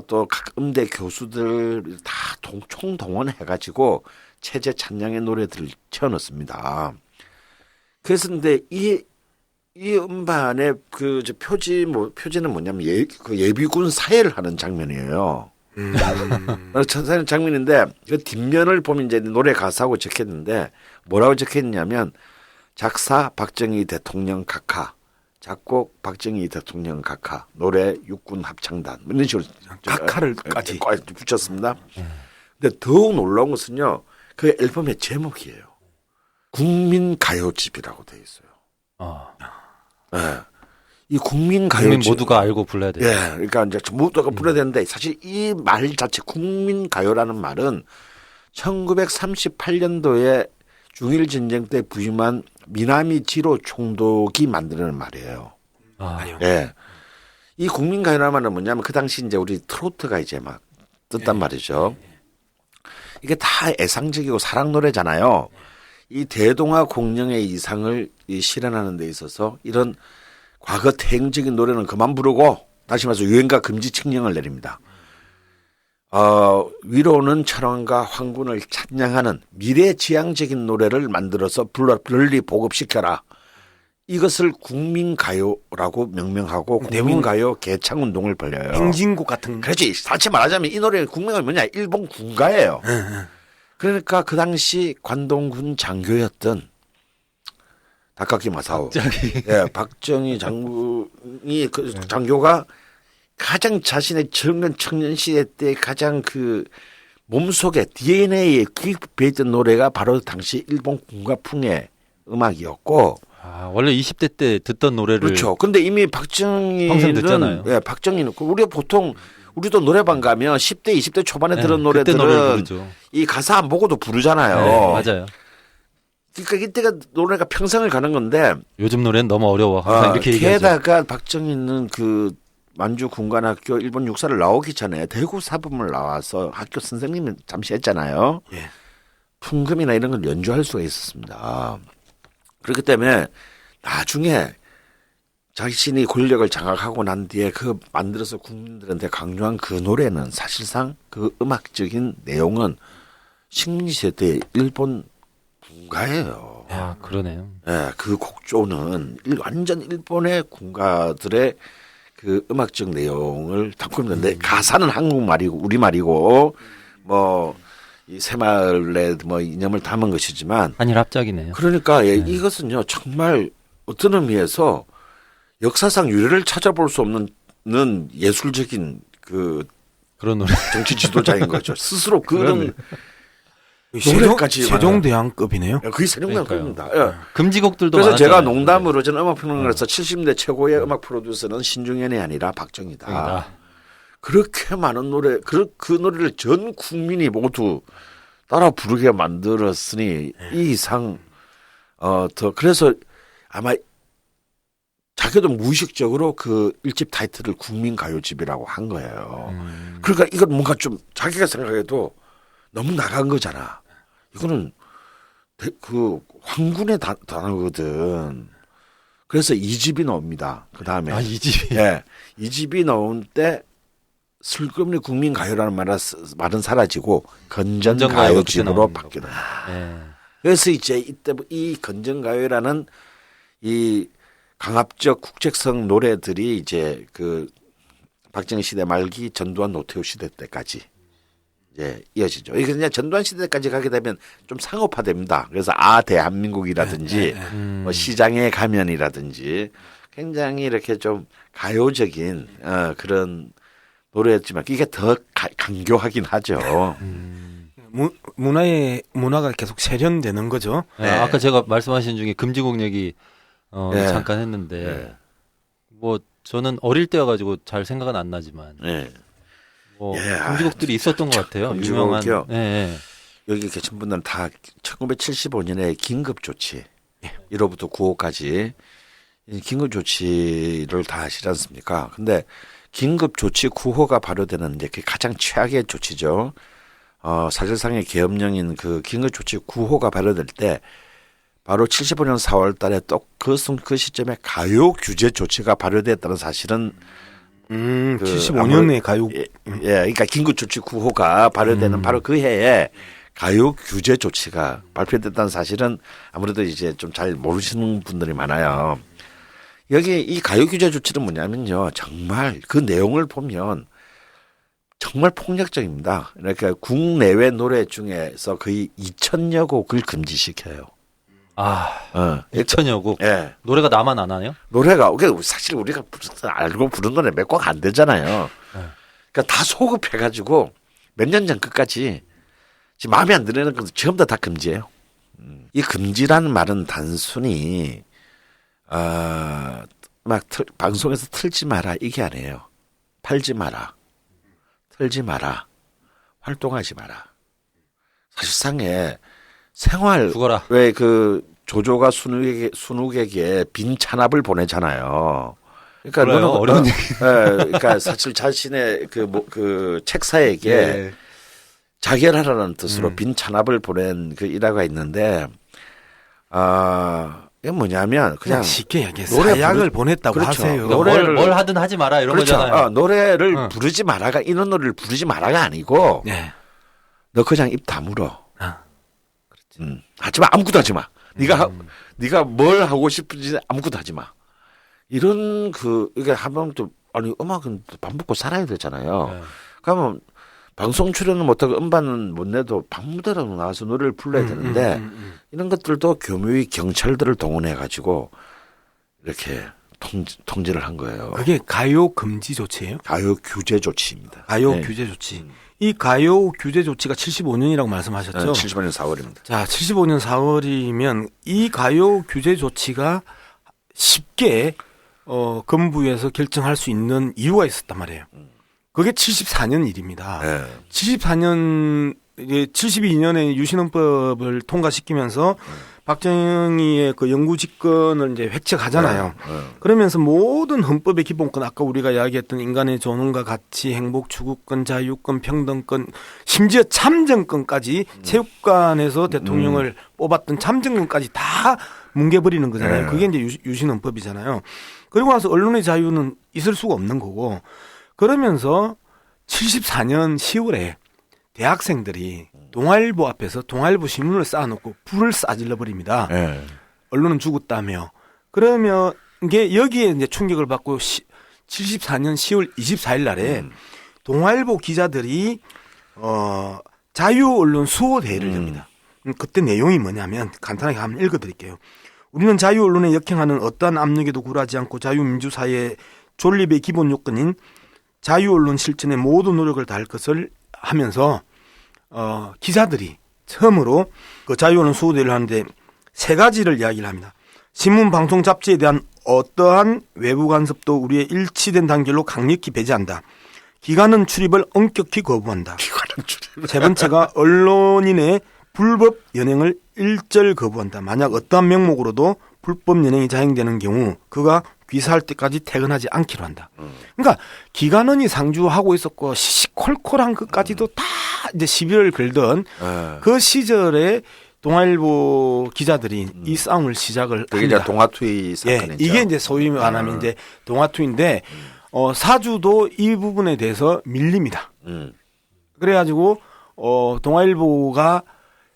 또 각 음대 교수들 다 총동원해가지고 체제 찬양의 노래들을 채워넣습니다. 그래서 근데 이 음반의 표지는 뭐냐면 그 예비군 사회를 하는 장면이에요. 사는 장면인데 그 뒷면을 보면 이제 노래 가사하고 적혔는데 뭐라고 적혔냐면 작사 박정희 대통령 각하, 작곡 박정희 대통령 각하, 노래 육군 합창단 이런 식으로 각하를까지 붙였습니다. 근데 더욱 놀라운 것은요 그 앨범의 제목이에요. 국민가요집이라고 되어 있어요. 네. 이 국민가요집 국민 모두가 알고 불러야 돼요. 예, 그러니까 이제 모두가 불러야 되는데 사실 이 말 자체 국민가요라는 말은 1938년도에 중일 전쟁 때 부임한 미나미 지로 총독이 만드는 말이에요. 예. 이 국민가요라는 말은 뭐냐면 그 당시 이제 우리 트로트가 이제 막 떴단 말이죠. 이게 다 애상적이고 사랑 노래잖아요. 이 대동아 공영의 이상을 실현하는 데 있어서 이런 과거 태행적인 노래는 그만 부르고 다시 말해서 유행가 금지 칙령을 내립니다. 위로는 천황과 황군을 찬양하는 미래지향적인 노래를 만들어서 널리 보급시켜라. 이것을 국민가요라고 명명하고 국민가요 개창운동을 벌여요. 행진곡 같은. 그렇지. 다시 말하자면 이 노래 국민가요 뭐냐. 일본 군가예요. 그러니까 그 당시 관동군 장교였던 다카키 마사오. 예, 박정희 장군이 그 장교가 가장 자신의 젊은 청년 시대 때 가장 그 몸속에 DNA에 기입해 있던 노래가 바로 당시 일본 군가풍의 음악이었고. 원래 20대 때 듣던 노래를. 그렇죠. 근데 이미 박정희는 듣잖아요. 예, 박정희는 우리가 보통 우리도 노래방 가면 10대, 20대 초반에 들은 노래들은 이 가사 안 보고도 부르잖아요. 네, 맞아요. 그러니까 이때가 노래가 평생을 가는 건데 요즘 노래는 너무 어려워. 항상 이렇게 얘기하죠. 게다가 박정희는 그 만주 군관학교 일본 육사를 나오기 전에 대구 사범을 나와서 학교 선생님을 잠시 했잖아요. 예. 풍금이나 이런 걸 연주할 수가 있었습니다. 그렇기 때문에 나중에 자신이 권력을 장악하고 난 뒤에 그 만들어서 국민들한테 강요한 그 노래는 사실상 그 음악적인 내용은 식민지시대 일본 군가예요. 그러네요. 예, 그 곡조는 완전 일본의 군가들의 그 음악적 내용을 담고 있는데 가사는 한국말이고 우리말이고 이 새마을의 이념을 담은 것이지만 한일 합작이네요. 그러니까 이것은요 정말 어떤 의미에서 역사상 유래를 찾아볼 수 없는 예술적인 그런 노래. 정치 지도자인 거죠. 스스로 그런 노래까지 세종대왕급이네요. 거의 세종대왕급입니다. 예. 금지곡들도 그래서 많았잖아요. 제가 농담으로 저는 음악평론가로서 70대 최고의 음악 프로듀서는 신중현이 아니라 박정희다. 그렇게 많은 노래, 그 노래를 전 국민이 모두 따라 부르게 만들었으니 이 이상 그래서 아마 자기도 무의식적으로 그 1집 타이틀을 국민가요집이라고 한 거예요. 그러니까 이건 뭔가 좀 자기가 생각해도 너무 나간 거잖아. 이거는 그 황군의 단어거든. 그래서 2집이 나옵니다. 그 다음에 2집이. 예, 2집이 나온 때 슬금리 국민가요라는 말은 사라지고 건전가요집으로 바뀌어요. 그래서 이제 이때 이 건전가요라는 이 강압적 국책성 노래들이 이제 그 박정희 시대 말기 전두환 노태우 시대 때까지 이제 이어지죠. 이게 그냥 전두환 시대까지 가게 되면 좀 상업화됩니다. 그래서 대한민국이라든지 뭐 시장의 가면이라든지 굉장히 이렇게 좀 가요적인 그런 노래였지만 이게 더 강교하긴 하죠. 문화가 계속 세련되는 거죠. 네. 아까 제가 말씀하신 중에 금지곡 얘기 네. 잠깐 했는데 네. 뭐 저는 어릴 때여가지고 잘 생각은 안 나지만 네. 뭐 예, 금지곡들이 있었던 것 같아요. 금지곡이요? 유명한. 예. 여기 계신 분들은 다 1975년에 긴급조치 1호부터 9호까지 긴급조치를 다 하시지 않습니까? 근데 긴급조치 9호가 발효되는 이제 그게 가장 최악의 조치죠. 사실상의 계엄령인 그 긴급조치 9호가 발효될 때 바로 75년 4월 달에 또 그 시점에 가요 규제 조치가 발효됐다는 사실은 75년에 가요. 그러니까 긴급조치 9호가 발효되는 바로 그 해에 가요 규제 조치가 발표됐다는 사실은 아무래도 이제 좀 잘 모르시는 분들이 많아요. 여기 이 가요 규제 조치는 뭐냐면요. 정말 그 내용을 보면 정말 폭력적입니다. 그러니까 국내외 노래 중에서 거의 2,000여 곡을 금지시켜요. 2천여 곡. 예. 노래가 나만 안 하네요? 노래가 사실 우리가 알고 부른 노래 몇 곡 안 되잖아요. 그러니까 다 소급해가지고 몇 년 전 끝까지 지금 마음에 안 드는 건 전부 다 금지예요. 이 금지라는 말은 단순히 방송에서 틀지 마라 이게 아니에요. 팔지 마라, 틀지 마라, 활동하지 마라. 사실상의 생활 죽어라. 왜 그 조조가 순욱에게 빈 찬압을 보내잖아요. 그러니까 그래요? 너는 어려운 얘기. 그러니까 사실 자신의 그 책사에게 네. 자결하라는 뜻으로 빈 찬압을 보낸 그 일화가 있는데 이게 뭐냐면 그냥 쉽게 얘기해 노래 사약을 부르- 보냈다고 그렇죠. 하세요. 노래를- 뭘 하든 하지 마라 이런 그렇죠. 거잖아요. 노래를 부르지 마라가 이런 노래를 부르지 마라가 아니고 네. 너 그냥 입 다물어. 하지 마. 아무것도 하지 마. 네가 뭘 하고 싶은지 아무것도 하지 마. 이런 이게 하면 또 아니 음악은 밥 먹고 살아야 되잖아요. 네. 그러면 방송 출연을 못하고 음반은 못 내도 방무대라도 나와서 노래를 불러야 되는데 이런 것들도 교묘히 경찰들을 동원해 가지고 이렇게 통제를 한 거예요. 그게 가요 금지 조치예요? 가요 규제 조치입니다. 가요 네. 규제 조치. 이 가요 규제 조치가 75년이라고 말씀하셨죠? 75년 4월입니다. 자, 75년 4월이면 이 가요 규제 조치가 쉽게 건부에서 결정할 수 있는 이유가 있었단 말이에요. 그게 74년 일입니다. 네. 72년에 유신헌법을 통과시키면서 박정희의 그 영구 집권을 이제 획책하잖아요. 그러면서 모든 헌법의 기본권, 아까 우리가 이야기했던 인간의 존엄과 가치, 행복, 추구권, 자유권, 평등권, 심지어 참정권까지 체육관에서 대통령을 뽑았던 참정권까지 다 뭉개버리는 거잖아요. 그게 이제 유신헌법이잖아요. 그리고 나서 언론의 자유는 있을 수가 없는 거고, 그러면서 74년 10월에 대학생들이 동아일보 앞에서 동아일보 신문을 쌓아놓고 불을 싸질러 버립니다. 네. 언론은 죽었다며. 그러면 이게 여기에 이제 충격을 받고 74년 10월 24일 날에 동아일보 기자들이 자유 언론 수호 대회를 엽니다. 그때 내용이 뭐냐면 간단하게 한번 읽어드릴게요. 우리는 자유 언론에 역행하는 어떠한 압력에도 굴하지 않고 자유민주 사회의 존립의 기본 요건인 자유 언론 실천에 모든 노력을 다할 것을 하면서 기자들이 처음으로 그 자유 언론 수호 대회를 하는데 세 가지를 이야기를 합니다. 신문, 방송, 잡지에 대한 어떠한 외부 간섭도 우리의 일치된 단결로 강력히 배제한다. 기관은 출입을 엄격히 거부한다. 세 번째가 언론인의 불법 연행을 일절 거부한다. 만약 어떠한 명목으로도 불법 연행이 자행되는 경우 그가 귀사할 때까지 퇴근하지 않기로 한다. 그러니까 기관원이 상주하고 있었고 시시콜콜한 것까지도 다 이제 시비를 걸던 그 시절에 동아일보 기자들이 이 싸움을 시작을 그게 합니다. 이제 동아투이 예, 사건이죠. 이게 이제 소위 말하면 이제 동아투인데 사주도 이 부분에 대해서 밀립니다. 그래가지고 동아일보가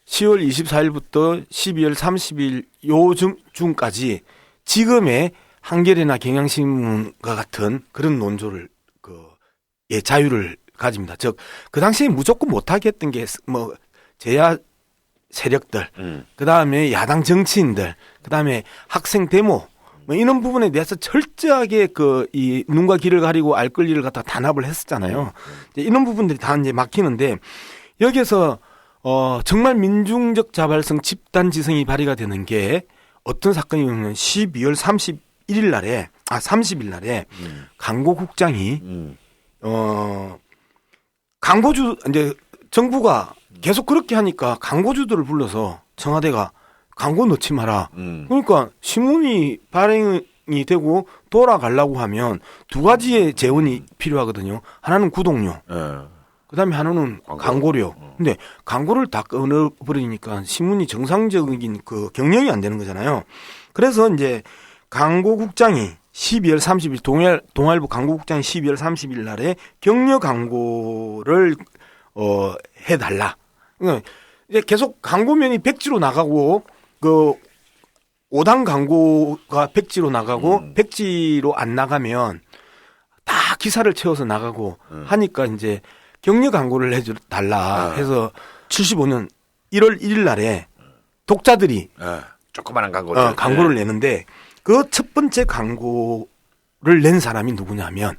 10월 24일부터 12월 30일 요즘까지 지금의 한겨레나 경향신문과 같은 그런 논조를 자유를 가집니다. 즉 그 당시에 무조건 못하게 했던 게 뭐 제야 세력들, 그 다음에 야당 정치인들, 그 다음에 학생 데모, 뭐 이런 부분에 대해서 철저하게 이 눈과 귀를 가리고 알 권리를 갖다 단합을 했었잖아요. 이제 이런 부분들이 다 이제 막히는데 여기서 정말 민중적 자발성 집단 지성이 발휘가 되는 게 어떤 사건이냐면 12월 31일 날에 30일 날에 강고국장이 광고주 이제 정부가 계속 그렇게 하니까 광고주들을 불러서 청와대가 광고 넣지 마라. 그러니까 신문이 발행이 되고 돌아가려고 하면 두 가지의 재원이 필요하거든요. 하나는 구독료. 그다음에 하나는 광고료. 근데 광고를 다 끊어버리니까 신문이 정상적인 그 경영이 안 되는 거잖아요. 그래서 이제 광고국장이 12월 30일 동아일보 광고국장이 12월 30일 날에 격려 광고를 해달라. 그러니까 이제 계속 광고면이 백지로 나가고 그 5단 광고가 백지로 나가고 백지로 안 나가면 다 기사를 채워서 나가고 하니까 이제 격려 광고를 해달라 해서 75년 1월 1일 날에 독자들이 조그마한 광고를 광고를 내는데 그 첫 번째 광고를 낸 사람이 누구냐면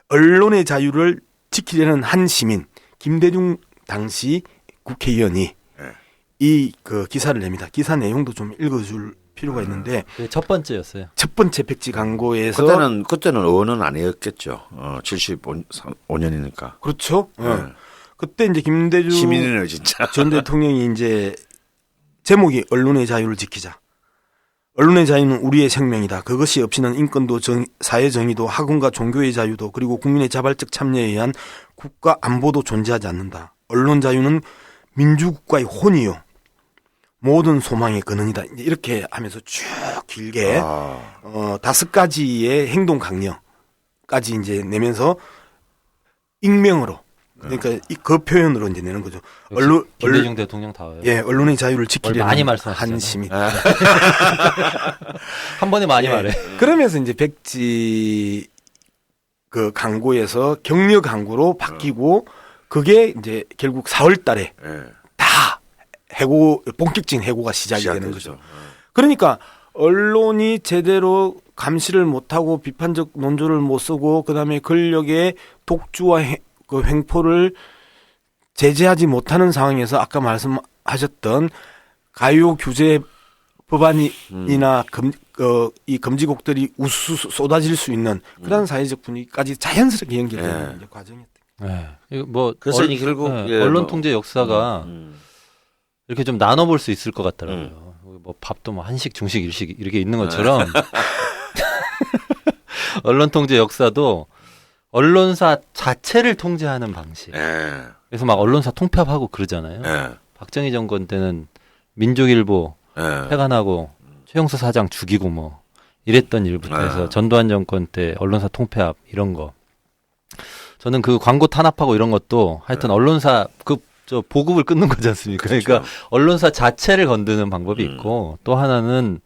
언론의 자유를 지키려는 한 시민 김대중 당시 국회의원이 이 그 기사를 냅니다. 기사 내용도 좀 읽어줄 필요가 있는데 첫 번째였어요. 첫 번째 백지 광고에서 그때는 의원은 아니었겠죠. 75년이니까. 그렇죠. 그때 이제 김대중 시민이네요, 진짜. 전 대통령이 이제 제목이 언론의 자유를 지키자. 언론의 자유는 우리의 생명이다. 그것이 없이는 인권도 사회 정의도 학문과 종교의 자유도 그리고 국민의 자발적 참여에 의한 국가 안보도 존재하지 않는다. 언론 자유는 민주국가의 혼이요. 모든 소망의 근원이다. 이렇게 하면서 쭉 길게 5가지의 행동 강령까지 이제 내면서 익명으로 그러니까 그 표현으로 이제 내는 거죠. 김대중 대통령 다워요. 예, 언론의 자유를 지키려는 많이 말씀하시잖아요. 한 시민. 한 번에 많이 말해. 그러면서 이제 백지 그 광고에서 격려 광고로 바뀌고 그게 이제 결국 4월 달에 다 본격적인 해고가 시작이 되는 거죠. 그러니까 언론이 제대로 감시를 못하고 비판적 논조를 못 쓰고 그다음에 권력의 독주와 그 횡포를 제재하지 못하는 상황에서 아까 말씀하셨던 가요 규제 법안이나 이 금지곡들이 우수수 쏟아질 수 있는 그런 사회적 분위기까지 자연스럽게 연결되는 과정이었죠. 네. 뭐 그래서 결국 언론 통제 역사가 이렇게 좀 나눠볼 수 있을 것 같더라고요. 뭐 밥도 뭐 한식, 중식, 일식 이렇게 있는 것처럼 언론 통제 역사도 언론사 자체를 통제하는 방식. 그래서 막 언론사 통폐합하고 그러잖아요. 박정희 정권 때는 민족일보 폐간하고 최영수 사장 죽이고 뭐 이랬던 일부터 해서 전두환 정권 때 언론사 통폐합 이런 거. 저는 그 광고 탄압하고 이런 것도 하여튼 언론사 저 보급을 끊는 거지 않습니까? 그렇죠. 그러니까 언론사 자체를 건드는 방법이 있고 또 하나는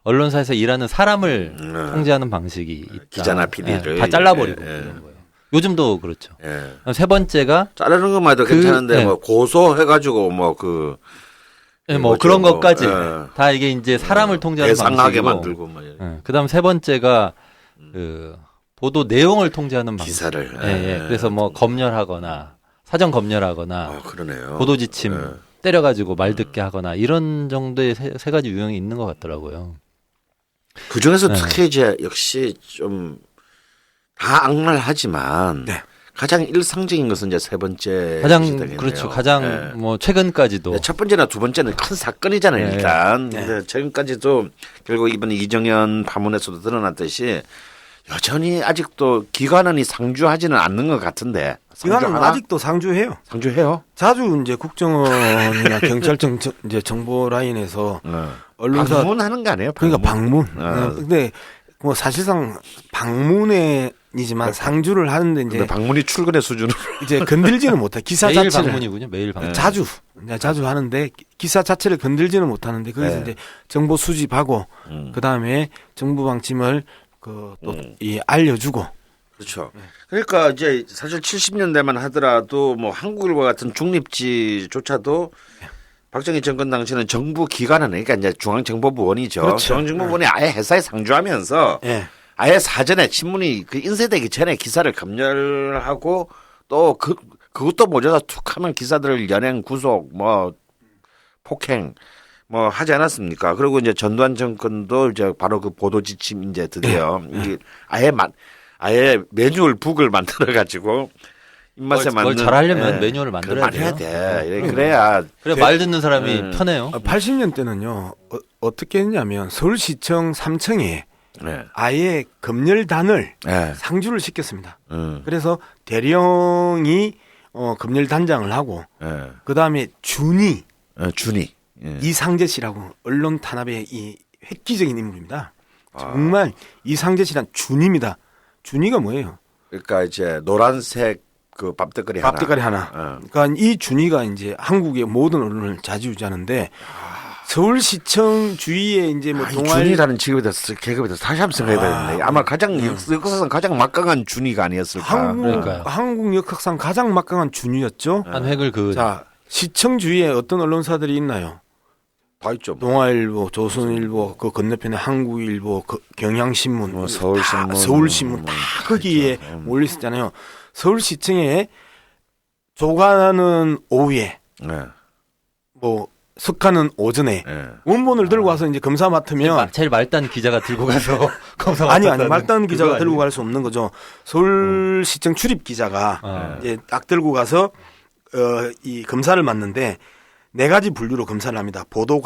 언론사에서 일하는 사람을 통제하는 방식이 있다. 기자나 PD를 다 잘라버리고 이런 거예요. 요즘도 그렇죠. 세 번째가 자르는 것만 해도 괜찮은데 뭐 고소해가지고 뭐 뭐 그런 것까지 다 이게 이제 사람을 통제하는 배상하게 방식이고 만들고 뭐 그다음 세 번째가 그 보도 내용을 통제하는 방식. 기사를 그래서 뭐 검열하거나 사전 검열하거나 그러네요. 보도 지침 때려가지고 말 듣게 하거나 이런 정도의 세 가지 유형이 있는 것 같더라고요. 그 중에서 특히 이제 역시 좀 다 악랄하지만 가장 일상적인 것은 이제 세 번째 가장 그렇죠. 가장 뭐 최근까지도 첫 번째나 두 번째는 큰 사건이잖아요. 일단 근데 최근까지도 결국 이번 이정현 파문에서도 드러났듯이 여전히 아직도 기관원이 상주하지는 않는 것 같은데. 기관은 아직도 상주해요. 상주해요? 자주 이제 국정원이나 경찰청 이제 정보 라인에서 언론사 방문하는 거 아니에요? 그러니까 방문. 근데 뭐 사실상 방문에 방문이지만 상주를 하는데 근데 이제 방문이 출근의 수준으로. 이제 건들지는 못해. 기사 매일 자체를 방문이군요. 매일 방문. 자주 하는데 기사 자체를 건들지는 못하는데 거기서 네. 이제 정보 수집하고 그 다음에 정부 방침을 이 알려주고. 그렇죠. 그러니까 이제 사실 70년대만 하더라도 뭐 한국일보 같은 중립지조차도 박정희 정권 당시에는 정부 기관은 그러니까 이제 중앙정보부원이죠. 그렇죠. 중앙정보부원이 아예 회사에 상주하면서 예. 아예 사전에 신문이 그 인쇄되기 전에 기사를 검열하고 또 그것도 모자라 툭하면 기사들을 연행 구속 뭐 폭행 뭐 하지 않았습니까? 그리고 이제 전두환 정권도 이제 바로 그 보도 지침 이제 드디어 이게 아예 매뉴얼 북을 만들어 가지고 입맛에 맞는 그걸 잘하려면 예, 매뉴얼을 만들어야 그걸 돼요. 돼. 그래야 그래 말 듣는 사람이 편해요. 80년대는요 어떻게 했냐면 서울시청 3층에 네. 아예 검열단을 네. 상주를 시켰습니다. 그래서 대령이 검열단장을 하고 네. 그 다음에 준이 준이 예. 이상재 씨라고 언론 탄압의 이 획기적인 인물입니다. 정말 이상재 씨란 준입니다. 준이가 뭐예요? 그러니까 이제 노란색 그 밥대가리 하나. 밥대가리 하나. 그러니까 이 준이가 이제 한국의 모든 언론을 좌지우지하는데 서울시청 주위에 이제 뭐 이 동아일 준이라는 직업에 대해서 계급에 대해서 다시 한번 생각해야 되는데 아마 가장 역사상 가장 막강한 준이가 아니었을까. 그러니까요. 한국 역사상 가장 막강한 준이었죠. 한 획을 그 자 시청 주위에 어떤 언론사들이 있나요? 다 있죠. 동아일보, 조선일보, 그 건너편에 한국일보, 그 경향신문, 뭐 서울신문, 다 서울신문 뭐 다 거기에 몰려 있었잖아요. 서울시청에 조가는 오후에, 네. 뭐 석가는 오전에 네. 원본을 들고 와서 이제 검사 맡으면 제일 말단 기자가 들고 가서 검사 아니 맡았다는 말단 기자가 그거 들고 아니에요? 갈 수 없는 거죠. 서울시청 출입 기자가 아. 이제 딱 들고 가서 이 검사를 맡는데 네 가지 분류로 검사를 합니다. 보도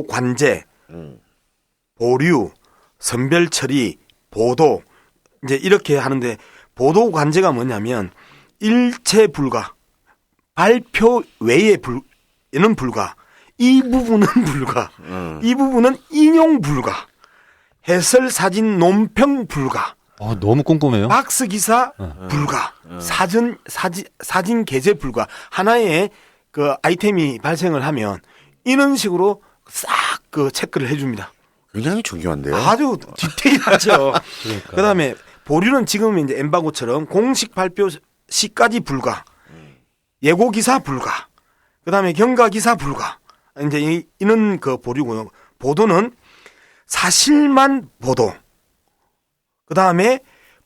관제, 보류, 선별 처리, 보도 이제 이렇게 하는데 보도 관제가 뭐냐면 일체 불가, 발표 외에는 불가, 이 부분은 불가, 이 부분은 인용 불가, 해설 사진 논평 불가, 너무 꼼꼼해요. 박스 기사 불가, 사진 게재 불가. 하나의 그 아이템이 발생을 하면 이런 식으로 싹 그 체크를 해줍니다. 굉장히 중요한데요. 아주 디테일하죠. 그러니까. 그다음에 보류는 지금 이제 엠바고처럼 공식 발표 시까지 불가, 예고 기사 불가, 그다음에 경과 기사 불가. 이제 이런 그 보류고요. 보도는 사실만 보도. 그다음에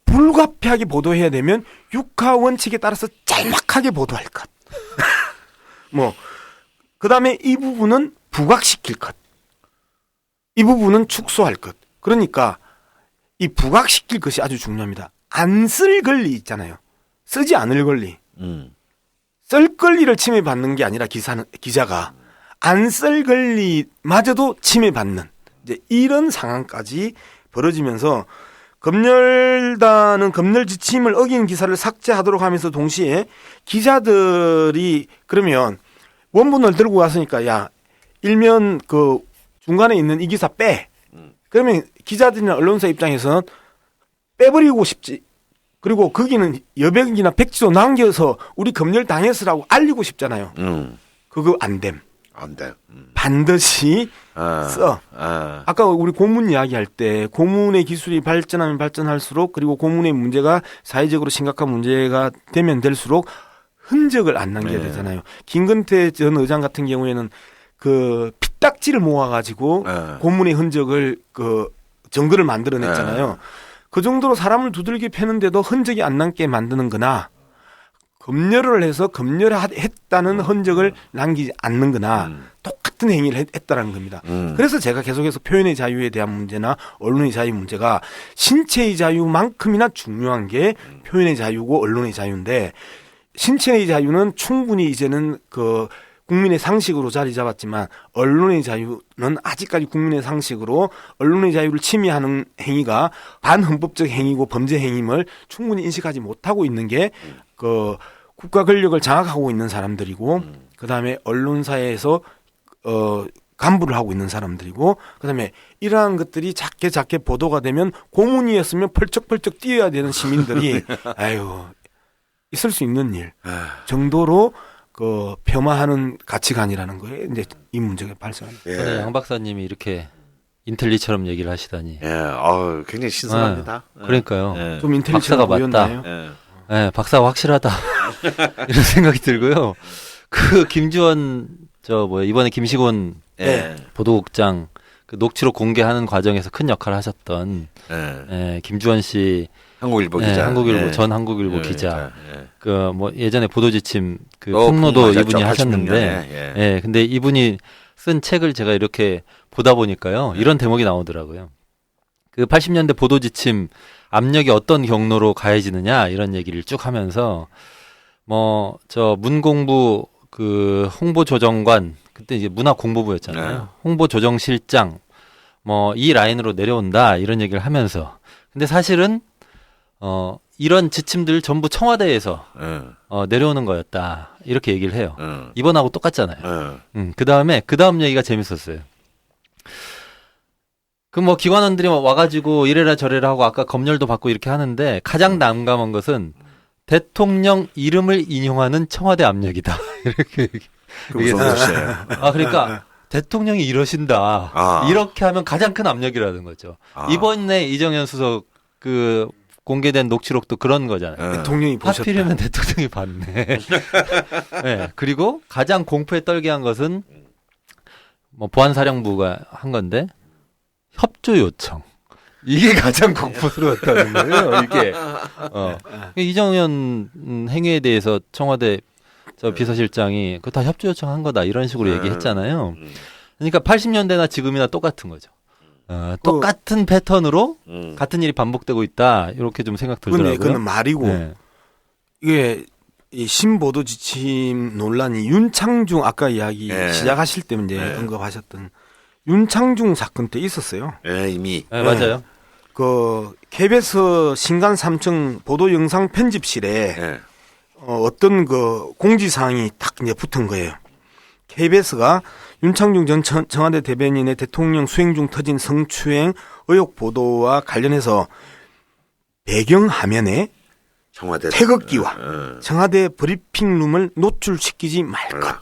불가피하게 보도해야 되면 육하 원칙에 따라서 짤막하게 보도할 것. 뭐 그다음에 이 부분은 부각시킬 것. 이 부분은 축소할 것. 그러니까 이 부각시킬 것이 아주 중요합니다. 안 쓸 권리 있잖아요. 쓰지 않을 권리. 쓸 권리를 침해받는 게 아니라 기자가 안 쓸 권리마저도 침해받는 이제 이런 상황까지 벌어지면서 검열단은 검열 지침을 어긴 기사를 삭제하도록 하면서 동시에 기자들이 그러면 원본을 들고 왔으니까 야 일면 그 중간에 있는 이 기사 빼. 그러면 기자들이나 언론사 입장에서는 빼버리고 싶지. 그리고 거기는 여백이나 백지도 남겨서 우리 검열 당했으라고 알리고 싶잖아요. 그거 안 됨. 안 돼. 반드시 써. 아까 우리 고문 이야기할 때 고문의 기술이 발전하면 발전할수록 그리고 고문의 문제가 사회적으로 심각한 문제가 되면 될수록 흔적을 안 남겨야 되잖아요. 김근태 전 의장 같은 경우에는 그 피딱지를 모아가지고 고문의 흔적을 그 증거를 만들어냈잖아요. 그 정도로 사람을 두들겨 패는데도 흔적이 안 남게 만드는 거나 검열을 해서 검열했다는 흔적을 남기지 않는 거나 똑같은 행위를 했다는 겁니다. 그래서 제가 계속해서 표현의 자유에 대한 문제나 언론의 자유 문제가 신체의 자유만큼이나 중요한 게 표현의 자유고 언론의 자유인데 신체의 자유는 충분히 이제는 그 국민의 상식으로 자리 잡았지만 언론의 자유는 아직까지 국민의 상식으로 언론의 자유를 침해하는 행위가 반헌법적 행위고 범죄 행위임을 충분히 인식하지 못하고 있는 게 그 국가 권력을 장악하고 있는 사람들이고 그다음에 언론사에서 간부를 하고 있는 사람들이고 그다음에 이러한 것들이 작게 보도가 되면 고문이었으면 펄쩍펄쩍 뛰어야 되는 시민들이 아유 있을 수 있는 일 정도로 그 폄하하는 가치관이라는 거에 이제 이 문제가 발생합니다. 예. 오늘 양 박사님이 이렇게 인텔리처럼 얘기를 하시다니. 예, 굉장히 신선합니다. 그러니까요. 예. 좀 인텔리전트 박사가 맞다. 보였나요? 예. 네, 박사가 확실하다. 이런 생각이 들고요. 그 김주원 이번에 김시곤 예. 보도국장 그 녹취록 공개하는 과정에서 큰 역할을 하셨던 예. 김주원 씨, 한국일보 기자. 한국일보 예. 전 한국일보 예, 기자. 예. 그 뭐 예전에 보도지침 그 폭로도 이분이 하셨는데, 예. 근데 이분이 쓴 책을 제가 이렇게 보다 보니까요, 이런 대목이 나오더라고요. 그 80년대 보도지침 압력이 어떤 경로로 가해지느냐 이런 얘기를 쭉 하면서 문공부 그 홍보조정관 그때 이제 문화공보부였잖아요. 네. 홍보조정실장 이 라인으로 내려온다 이런 얘기를 하면서 근데 사실은 이런 지침들 전부 청와대에서 내려오는 거였다 이렇게 얘기를 해요. 이번하고 똑같잖아요. 그 다음 얘기가 재밌었어요. 그 기관원들이 와가지고 이래라 저래라 하고 아까 검열도 받고 이렇게 하는데 가장 난감한 것은 대통령 이름을 인용하는 청와대 압력이다. 이렇게 얘기했어요. 그러니까 대통령이 이러신다. 이렇게 하면 가장 큰 압력이라는 거죠. 이번에 이정현 수석 그 공개된 녹취록도 그런 거잖아요. 대통령이 보셨다. 하필이면 대통령이 봤네. 네, 그리고 가장 공포에 떨게 한 것은 보안사령부가 한 건데 협조 요청. 이게 가장 공포스러웠다는 거예요. 이게 이정현 행위에 대해서 청와대 비서실장이 그거 다 협조 요청한 거다 이런 식으로 얘기했잖아요. 그러니까 80년대나 지금이나 똑같은 거죠. 똑같은 패턴으로 같은 일이 반복되고 있다 이렇게 좀 생각 들더라고요. 그건 말이고 네. 이게 이 신보도 지침 논란이 윤창중 아까 이야기 시작하실 때 이제 언급하셨던 윤창중 사건 때 있었어요. 이미. 네, 맞아요. 그 KBS 신간 3층 보도 영상 편집실에 어떤 그 공지사항이 딱 이제 붙은 거예요. KBS가 윤창중 전 청와대 대변인의 대통령 수행 중 터진 성추행 의혹 보도와 관련해서 배경 화면에 태극기와 청와대 브리핑룸을 노출시키지 말 것.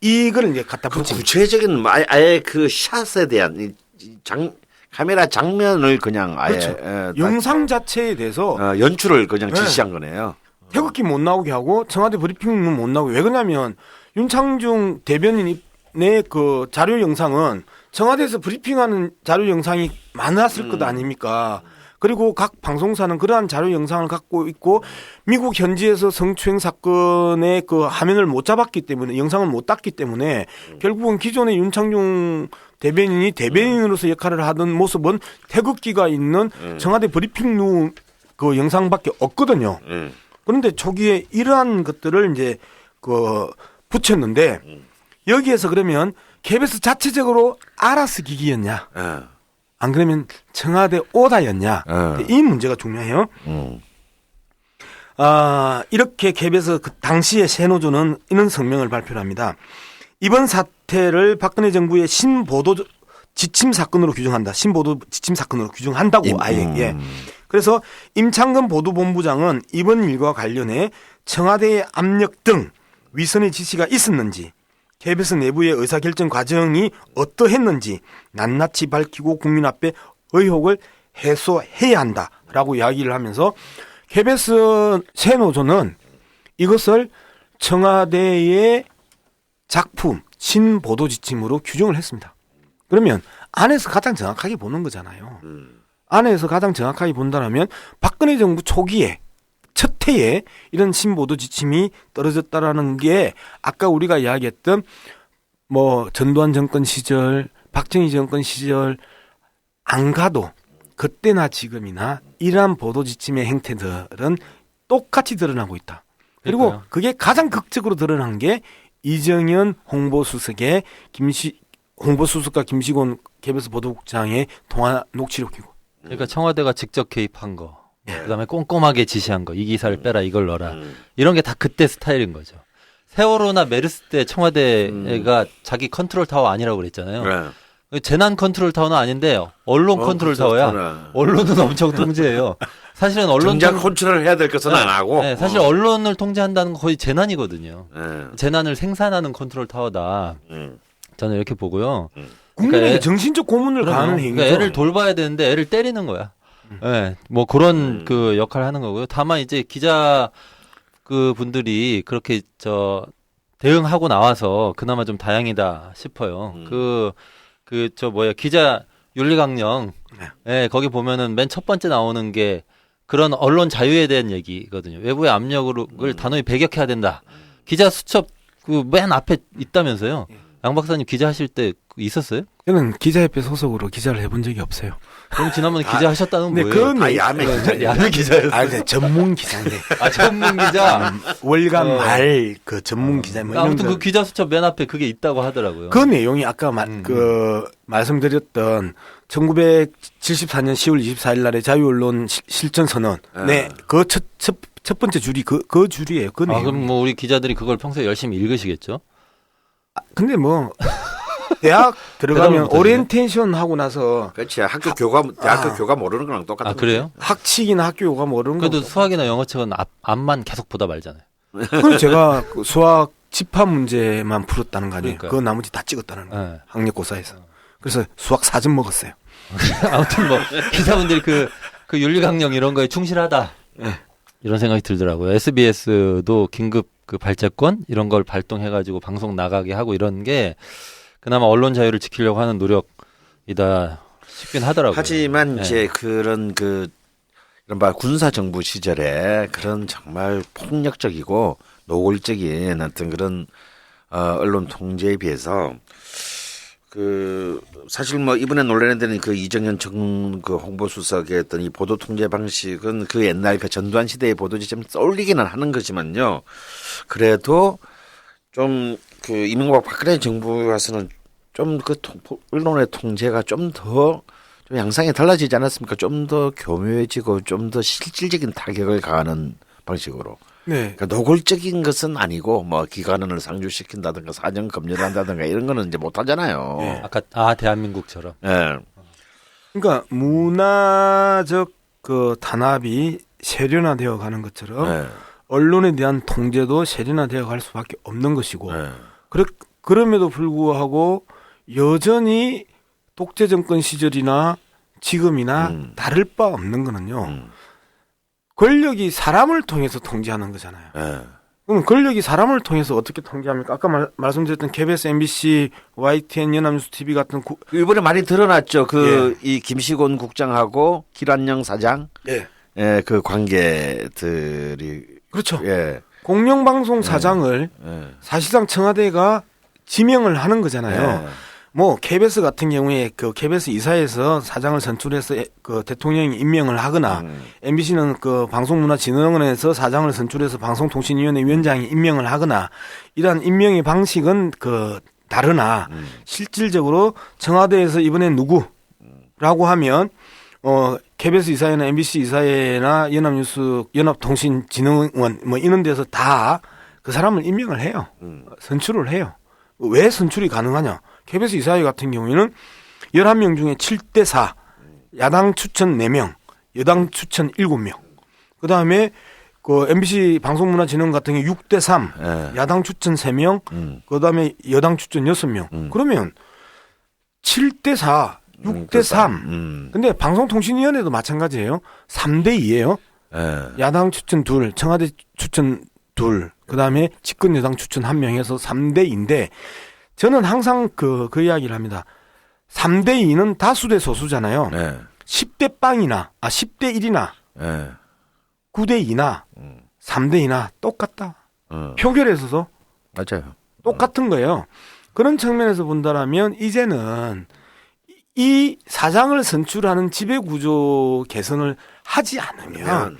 이걸 이제 갖다 붙인 구체적인 아예 그 샷에 대한 카메라 장면을 그냥 아예 그렇죠. 영상 자체에 대해서 연출을 그냥 지시한 거네요. 태극기 못 나오게 하고 청와대 브리핑룸 못 나오게. 왜 그러냐면 윤창중 대변인의 그 자료 영상은 청와대에서 브리핑하는 자료 영상이 많았을 것 아닙니까? 그리고 각 방송사는 그러한 자료 영상을 갖고 있고 미국 현지에서 성추행 사건의 그 화면을 못 잡았기 때문에 영상을 못 땄기 때문에 결국은 기존의 윤창중 대변인이 대변인으로서 역할을 하던 모습은 태극기가 있는 청와대 브리핑룸 그 영상밖에 없거든요. 그런데 초기에 이러한 것들을 이제 그 붙였는데 여기에서 그러면 KBS 자체적으로 알아서 기기였냐? 안 그러면 청와대 오다였냐? 이 문제가 중요해요. 이렇게 KBS 그 당시에 새노조는 이런 성명을 발표합니다. 이번 사태를 박근혜 정부의 신보도 지침 사건으로 규정한다. 신보도 지침 사건으로 규정한다고 아예. 그래서 임창근 보도본부장은 이번 일과 관련해 청와대의 압력 등 위선의 지시가 있었는지 KBS 내부의 의사결정 과정이 어떠했는지 낱낱이 밝히고 국민 앞에 의혹을 해소해야 한다라고 이야기를 하면서 KBS 새노조는 이것을 청와대의 작품 신보도 지침으로 규정을 했습니다. 그러면 안에서 가장 정확하게 보는 거잖아요. 안에서 가장 정확하게 본다면 박근혜 정부 초기에 첫 해에 이런 신보도 지침이 떨어졌다라는 게 아까 우리가 이야기했던 전두환 정권 시절, 박정희 정권 시절 안 가도 그때나 지금이나 이러한 보도 지침의 행태들은 똑같이 드러나고 있다. 그리고 그러니까요. 그게 가장 극적으로 드러난 게 이정현 홍보수석의 홍보수석과 김시곤 KBS 보도국장의 통화 녹취록이고. 그러니까 청와대가 직접 개입한 거. 그다음에 꼼꼼하게 지시한 거. 이 기사를 빼라, 이걸 넣어라. 이런 게 다 그때 스타일인 거죠. 세월호나 메르스 때 청와대가 자기 컨트롤 타워 아니라고 그랬잖아요. 네. 재난 컨트롤 타워는 아닌데 언론 컨트롤 타워야. 언론은 엄청 통제해요. 사실은 언론 정작 컨트롤을 해야 될 것은 안 하고. 네, 사실 언론을 통제한다는 건 거의 재난이거든요. 네. 재난을 생산하는 컨트롤 타워다. 저는 이렇게 보고요. 국민에게 그러니까 정신적 고문을 가하는 행위죠. 그러니까 애를 돌봐야 되는데 애를 때리는 거야. 네, 뭐 그런 그 역할을 하는 거고요. 다만 이제 기자 그 분들이 그렇게 대응하고 나와서 그나마 좀 다행이다 싶어요. 기자 윤리강령, 예, 거기 보면은 맨 첫 번째 나오는 게 그런 언론 자유에 대한 얘기거든요. 외부의 압력을 단호히 배격해야 된다. 기자 수첩 그 맨 앞에 있다면서요. 양 박사님 기자 하실 때 있었어요? 저는 기자협회 소속으로 기자를 해본 적이 없어요. 그럼 지난번에 기자 하셨다는 네, 뭐예요? 그건 야매 기자. 야매 기자였어요. 네, 전문 기자인데. 전문 기자. 월간 말 그 전문 기자 뭐 이런 아무튼 거. 그 기자 수첩 맨 앞에 그게 있다고 하더라고요. 그 내용이 아까 말씀드렸던 1974년 10월 24일 날의 자유언론 실전 선언. 네, 그 첫 번째 줄이 그 줄이에요. 그 내용. 그럼 뭐 우리 기자들이 그걸 평소에 열심히 읽으시겠죠? 근데 뭐 대학 들어가면 대답을 못하시네. 오리엔테이션 하고 나서 그렇지. 학교 교과, 대학교 교과 모르는 거랑 똑같은 그래요? 학칙이나 학교가 모르는 거. 그래도 수학이나 영어책은 앞만 계속 보다 말잖아요. 그럼 제가 그 수학 집합 문제만 풀었다는 거 아니에요. 그러니까요. 그 나머지 다 찍었다는 거예요. 네. 학력고사에서. 그래서 수학 4점 먹었어요. 아무튼 뭐 기자분들이 그 윤리강령 이런 거에 충실하다. 이런 생각이 들더라고요. SBS도 긴급 그 발제권 이런 걸 발동해가지고 방송 나가게 하고 이런 게 그나마 언론 자유를 지키려고 하는 노력이다 싶긴 하더라고요. 하지만 네. 이제 그런 이른바 군사 정부 시절에 그런 정말 폭력적이고 노골적인 어떤 그런 언론 통제에 비해서 사실 뭐 이번에 논란이 되는 그 이정현 그 홍보수석의 어떤 이 보도 통제 방식은 그 옛날 그 전두환 시대의 보도지 좀 떠올리기는 하는 거지만요. 그래도 좀 그 이명박 박근혜 정부에 와서는 좀 그 언론의 통제가 좀 더 좀 양상이 달라지지 않았습니까? 좀 더 교묘해지고 좀 더 실질적인 타격을 가하는 방식으로. 네. 그러니까 노골적인 것은 아니고 뭐 기관원을 상주시킨다든가 사정 검열을 한다든가 이런 거는 이제 못 하잖아요. 네. 아까 대한민국처럼. 예. 그러니까 문화적 그 단합이 세련화되어 가는 것처럼 예. 언론에 대한 통제도 세련화되어 갈 수밖에 없는 것이고 예. 그럼에도 불구하고 여전히 독재 정권 시절이나 지금이나 다를 바 없는 거는요. 권력이 사람을 통해서 통제하는 거잖아요. 예. 그럼 권력이 사람을 통해서 어떻게 통제합니까? 아까 말씀드렸던 KBS, MBC, YTN, 연합뉴스 TV 같은 이번에 많이 드러났죠. 이 김시곤 국장하고 길안영 사장, 예, 그 관계들이 그렇죠. 예, 공영방송 사장을 예. 사실상 청와대가 지명을 하는 거잖아요. 예. 뭐 KBS 같은 경우에 그 KBS 이사에서 사장을 선출해서 그 대통령이 임명을 하거나 MBC는 그 방송문화진흥원에서 사장을 선출해서 방송통신위원회 위원장이 임명을 하거나 이러한 임명의 방식은 그 다르나 실질적으로 청와대에서 이번에 누구라고 하면 KBS 이사회나 MBC 이사회나 연합뉴스 연합통신진흥원 뭐 이런 데서 다 그 사람을 임명을 해요. 선출을 해요. 왜 선출이 가능하냐? KBS 이사회 같은 경우에는 11명 중에 7대4, 야당 추천 4명, 여당 추천 7명. 그다음에 그 MBC 방송문화진흥 같은 경우 6대3, 야당 추천 3명, 그다음에 여당 추천 6명. 그러면 7대4, 6대3. 근데 방송통신위원회도 마찬가지예요. 3대2예요. 야당 추천 2, 청와대 추천 2, 그다음에 집권 여당 추천 1명 해서 3대2인데 저는 항상 그 이야기를 합니다. 3대2는 다수 대 소수잖아요. 10대 빵이나 10대 1이나 9대 2나 3대 2나 똑같다. 표결에서도 맞아요. 똑같은 거예요. 그런 측면에서 본다라면 이제는 이 사장을 선출하는 지배구조 개선을 하지 않으면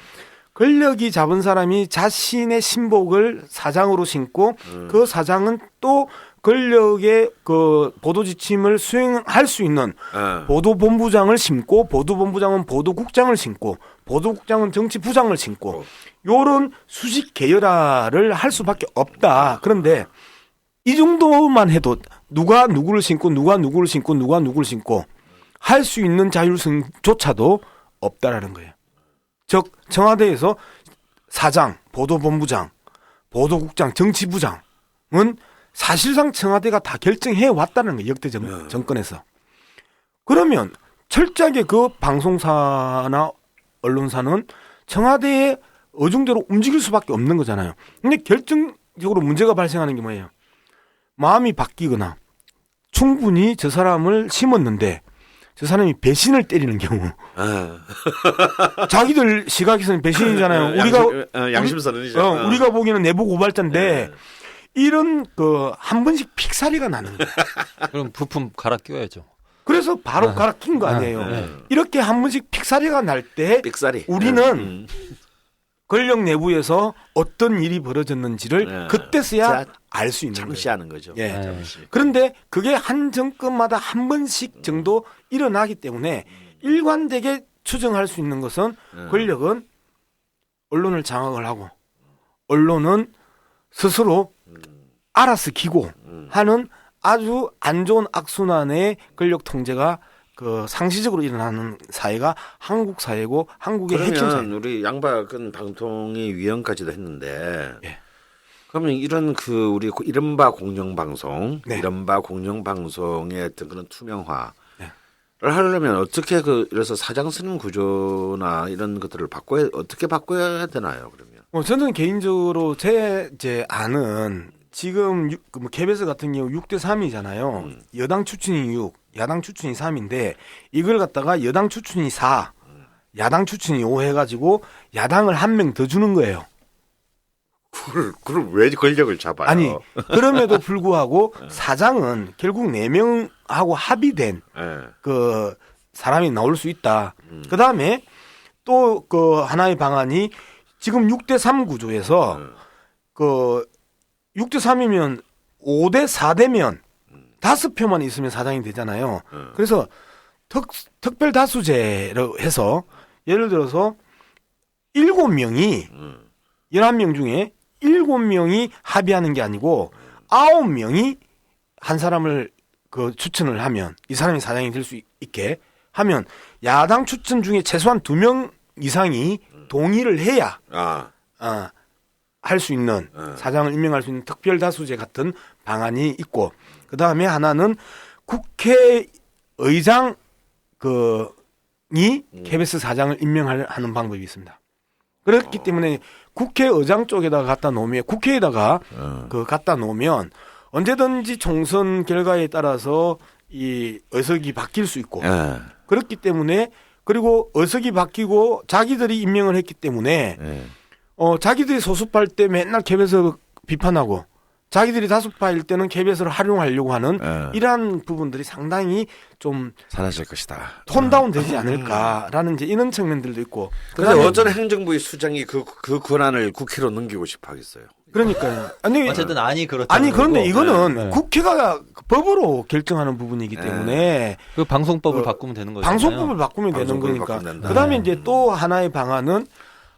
권력이 잡은 사람이 자신의 신복을 사장으로 신고 그 사장은 또 권력의 그 보도 지침을 수행할 수 있는 보도본부장을 심고 보도본부장은 보도국장을 심고 보도국장은 정치부장을 심고 요런 수직 계열화를 할 수밖에 없다. 그런데 이 정도만 해도 누가 누구를 심고 누가 누구를 심고 누가 누구를 심고 할 수 있는 자율성조차도 없다라는 거예요. 즉 청와대에서 사장, 보도본부장, 보도국장, 정치부장은 사실상 청와대가 다 결정해 왔다는 거예요. 역대 정권에서. 그러면 철저하게 그 방송사나 언론사는 청와대의 어중대로 움직일 수밖에 없는 거잖아요. 근데 결정적으로 문제가 발생하는 게 뭐예요? 마음이 바뀌거나 충분히 저 사람을 심었는데 저 사람이 배신을 때리는 경우. 자기들 시각에서는 배신이잖아요. 양심선언이죠. 우리가 보기에는 내부 고발자인데 이런 그 한 번씩 픽사리가 나는 거예요. 그럼 부품 갈아 끼워야죠. 그래서 바로 갈아 낀 거 아니에요. 이렇게 한 번씩 픽사리가 날 때 삑사리. 우리는 권력 내부에서 어떤 일이 벌어졌는지를 그때서야 알 수 있는 거예요. 잠시하는 거죠. 예. 잠시. 그런데 그게 한 정권마다 한 번씩 정도 일어나기 때문에 일관되게 추정할 수 있는 것은 권력은 언론을 장악을 하고 언론은 스스로 알아서 기고 하는 아주 안 좋은 악순환의 권력 통제가 그 상시적으로 일어나는 사회가 한국 사회고 한국의 핵심 사회. 우리 양박은 방통위 위원까지도 했는데 예. 그러면 이런 그 우리 이른바 공영방송, 네. 이른바 공영방송의 어떤 그런 투명화를 네. 하려면 어떻게 그래서 사장 선임 구조나 이런 것들을 어떻게 바꿔야 되나요? 그러면? 저는 개인적으로 제 아는 지금 KBS 같은 경우 6대 3이잖아요. 여당 추천이 6, 야당 추천이 3인데 이걸 갖다가 여당 추천이 4, 야당 추천이 5 해가지고 야당을 한 명 더 주는 거예요. 그걸 왜 권력을 잡아요? 아니 그럼에도 불구하고 사장은 결국 4명하고 합의된 그 사람이 나올 수 있다. 그 다음에 또 그 하나의 방안이 지금 6대 3 구조에서 그 6대 3이면 5대 4대면 5표만 있으면 사장이 되잖아요. 그래서 특별 다수제로 해서 예를 들어서 7명이 11명 중에 7명이 합의하는 게 아니고 9명이 한 사람을 그 추천을 하면 이 사람이 사장이 될 수 있게 하면 야당 추천 중에 최소한 2명 이상이 동의를 해야 할 수 있는 사장을 임명할 수 있는 특별 다수제 같은 방안이 있고 그 다음에 하나는 국회의장 이 KBS 사장을 임명하는 방법이 있습니다. 그렇기 때문에 국회의장 쪽에다가 갖다 놓으면 국회에다가 갖다 놓으면 언제든지 총선 결과에 따라서 이 의석이 바뀔 수 있고 그렇기 때문에 그리고 의석이 바뀌고 자기들이 임명을 했기 때문에 자기들이 소수파일 때 맨날 KBS 비판하고 자기들이 다수파일 때는 KBS를 활용하려고 하는 이러한 부분들이 상당히 좀 사라질 것이다. 톤다운 되지 않을까라는 이제 이런 측면들도 있고. 그런데 어떤 행정부의 수장이 그 권한을 국회로 넘기고 싶어 하겠어요. 그러니까요. 아니 어쨌든 그렇다. 아니 그런데 이거는 국회가 법으로 결정하는 부분이기 때문에 그 방송법을 바꾸면 되는 거잖아요. 방송법을 바꾸면 되는 거니까. 그다음에 이제 또 하나의 방안은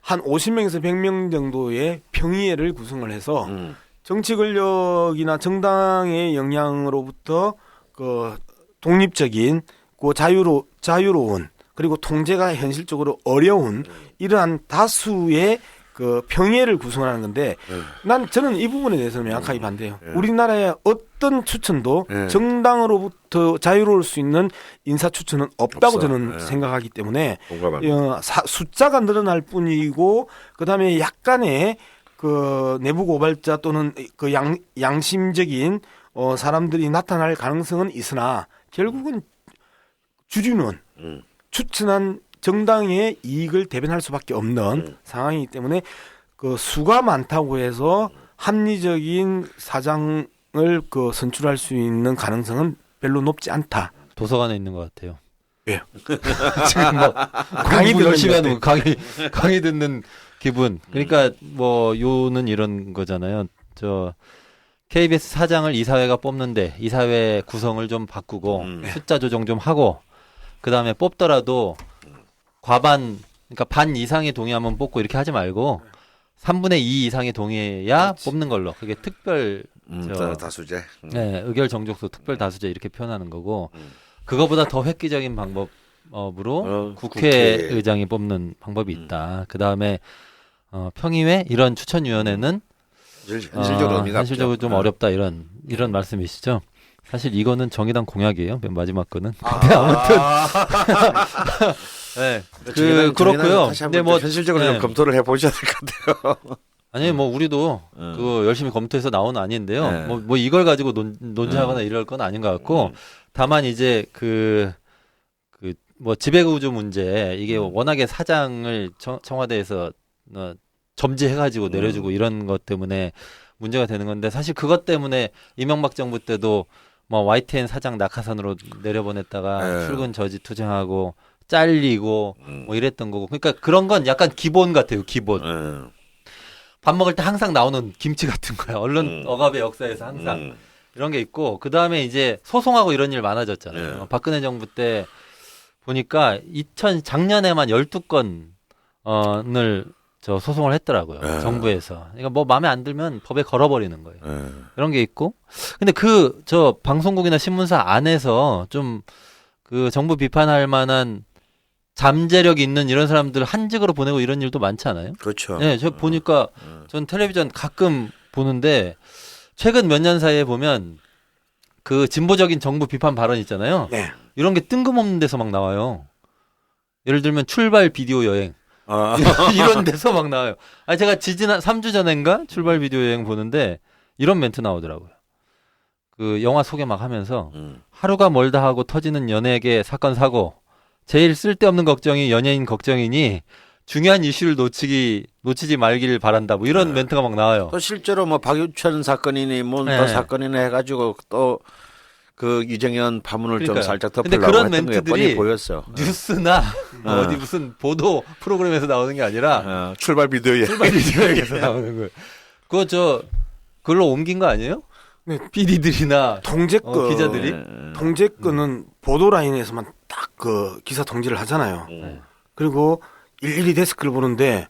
한 50명에서 100명 정도의 평의회를 구성을 해서 정치 권력이나 정당의 영향으로부터 그 독립적인 그 자유로운 그리고 통제가 현실적으로 어려운 이러한 다수의 그 평의회를 구성하는 건데 저는 이 부분에 대해서는 명확하게 반대해요. 우리나라의 어떤 추천도 정당으로부터 자유로울 수 있는 인사 추천은 없다고 저는 생각하기 때문에 숫자가 늘어날 뿐이고 그다음에 약간의 그 내부 고발자 또는 그 양심적인 사람들이 나타날 가능성은 있으나 결국은 주류는 추천한 정당의 이익을 대변할 수밖에 없는 상황이기 때문에 그 수가 많다고 해서 합리적인 사장을 그 선출할 수 있는 가능성은 별로 높지 않다. 도서관에 있는 것 같아요. 예. 지금 뭐 강의 열심히 하는 강의 듣는 기분. 그러니까 뭐 요는 이런 거잖아요. KBS 사장을 이사회가 뽑는데 이사회 구성을 좀 바꾸고 숫자 조정 좀 하고 그다음에 뽑더라도 과반 그러니까 반 이상이 동의하면 뽑고 이렇게 하지 말고 3분의 2 이상이 동의해야 그렇지. 뽑는 걸로. 그게 특별 다수제. 네, 의결 정족수 특별 다수제 이렇게 표현하는 거고 그거보다 더 획기적인 방법으로 국회의장이 뽑는 방법이 있다. 그다음에 평의회 이런 추천위원회는 현실적으로 의미가 현실적으로 없죠. 좀 어렵다 이런 말씀이시죠. 사실 이거는 정의당 공약이에요. 맨 마지막 거는. 네, 그렇고요. 근데 뭐 현실적으로 좀 네. 검토를 해보셔야 될 것 같아요. 아니 뭐 우리도 그 열심히 검토해서 나온 아닌데요. 네. 뭐 이걸 가지고 논쟁하거나 이럴 건 아닌 것 같고 다만 이제 뭐 지배구조 문제 이게 워낙에 사장을 청와대에서 점지해가지고 내려주고 이런 것 때문에 문제가 되는 건데 사실 그것 때문에 이명박 정부 때도 뭐 YTN 사장 낙하산으로 내려보냈다가 네. 출근 저지 투쟁하고 잘리고 뭐 이랬던 거고 그러니까 그런 건 약간 기본 같아요. 기본. 밥 먹을 때 항상 나오는 김치 같은 거야. 언론 억압의 역사에서 항상 이런 게 있고 그 다음에 이제 소송하고 이런 일 많아졌잖아요. 네. 박근혜 정부 때 보니까 작년에만 12건을 저 소송을 했더라고요. 네. 정부에서. 그러니까 뭐 마음에 안 들면 법에 걸어버리는 거예요. 네. 이런 게 있고. 근데 저 방송국이나 신문사 안에서 좀 그 정부 비판할 만한 잠재력 있는 이런 사람들 한직으로 보내고 이런 일도 많지 않아요? 그렇죠. 네, 저 보니까 전 텔레비전 가끔 보는데 최근 몇 년 사이에 보면 그 진보적인 정부 비판 발언 있잖아요. 네. 이런 게 뜬금없는 데서 막 나와요. 예를 들면 출발 비디오 여행 이런 데서 막 나와요. 아니 제가 지지난 3주 전인가 출발 비디오 여행 보는데 이런 멘트 나오더라고요. 그 영화 소개 막 하면서 하루가 멀다 하고 터지는 연예계 사건 사고 제일 쓸데없는 걱정이 연예인 걱정이니 중요한 이슈를 놓치지 말길 바란다. 뭐 이런 멘트가 막 나와요. 또 실제로 뭐 박유천 사건이니 뭐 네. 또 사건이니 해가지고 또 그 이정현 파문을 그러니까요. 좀 살짝 근데 덮으려고 그런 했던 게 멘트들이 뻔히 보였어. 뉴스나 어디 무슨 보도 프로그램에서 나오는 게 아니라 출발 비디오에 출발 비디오에서 나오는 거예요. 그걸로 옮긴 거 아니에요? 네. PD들이나 통제권 기자들이 통제권은 보도 라인에서만 딱 그 기사 통지를 하잖아요. 그리고 일일이 데스크를 보는데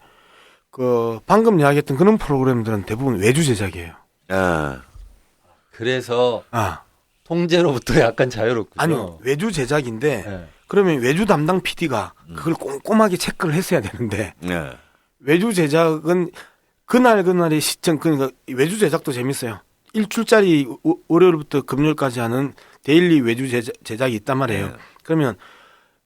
그 방금 이야기했던 그런 프로그램들은 대부분 외주 제작이에요. 그래서 아, 통제로부터 약간 자유롭군요. 아니요. 외주 제작인데 네. 그러면 외주 담당 PD가 그걸 꼼꼼하게 체크를 했어야 되는데 외주 제작은 그날의 시점 그러니까 외주 제작도 재밌어요. 일출짜리 월요일부터 금요일까지 하는 데일리 외주 제작이 있단 말이에요. 네. 그러면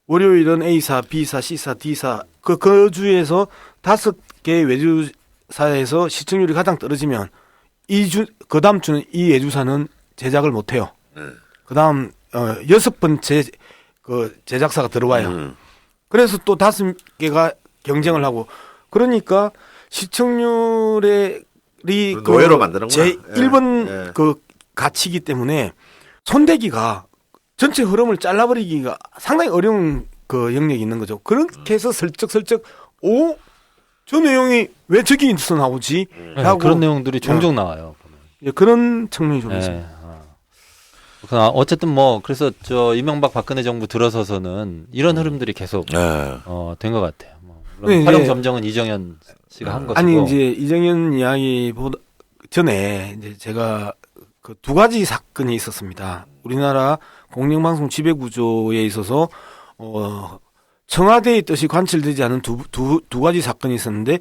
월요일은 A사, B사, C사, D사 그 주에서 5개의 외주사에서 시청률이 가장 떨어지면 그 다음 주는 이 외주사는 제작을 못 해요. 그 다음 6번째 그 제작사가 들어와요. 그래서 또 5개가 경쟁을 하고 그러니까 시청률이 노예로 만드는구나. 제 1번 예. 그 가치이기 때문에 손대기가 전체 흐름을 잘라버리기가 상당히 어려운 그 영역이 있는 거죠. 그렇게 해서 슬쩍 저 내용이 왜 저기서 나오지? 네, 라고 그런 내용들이 종종 나와요. 예, 그런 측면이 좀 네. 있습니다. 어쨌든 뭐 그래서 저 이명박 박근혜 정부 들어서서는 이런 흐름들이 계속 된 것 같아요. 뭐 물론 네, 활용 이제- 점정은 이정현 씨가 한 것이고. 아니 이제 이정현 이야기보다 전에 이제 제가 그 2가지 사건이 있었습니다. 우리나라 공영방송 지배구조에 있어서 청와대의 뜻이 관철되지 않은 두 가지 사건이 있었는데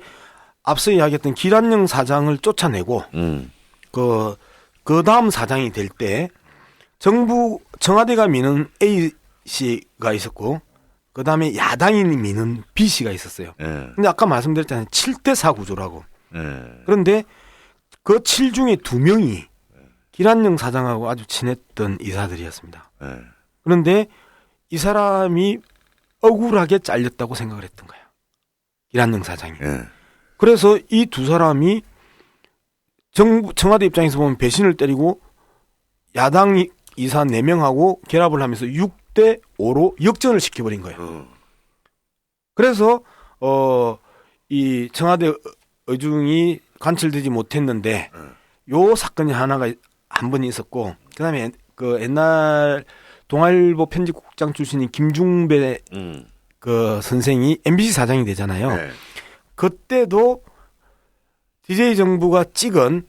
앞서 이야기했던 기란영 사장을 쫓아내고 그 다음 사장이 될 때 청와대가 미는 A 씨가 있었고 그 다음에 야당이 미는 B 씨가 있었어요. 근데 아까 말씀드렸잖아요. 7대4 구조라고. 그런데 그 7 중에 2명이 기란영 사장하고 아주 친했던 이사들이었습니다. 그런데 이 사람이 억울하게 잘렸다고 생각을 했던 거예요. 기란영 사장이. 그래서 이 두 사람이 청와대 입장에서 보면 배신을 때리고 야당 이사 4명하고 결합을 하면서 6대5로 역전을 시켜버린 거예요. 그래서 이 청와대 의중이 관철되지 못했는데 요 사건이 하나가 한 번 있었고 그다음에 그 옛날 동아일보 편집국장 출신인 김중배 그 선생이 MBC 사장이 되잖아요. 네. 그때도 DJ 정부가 찍은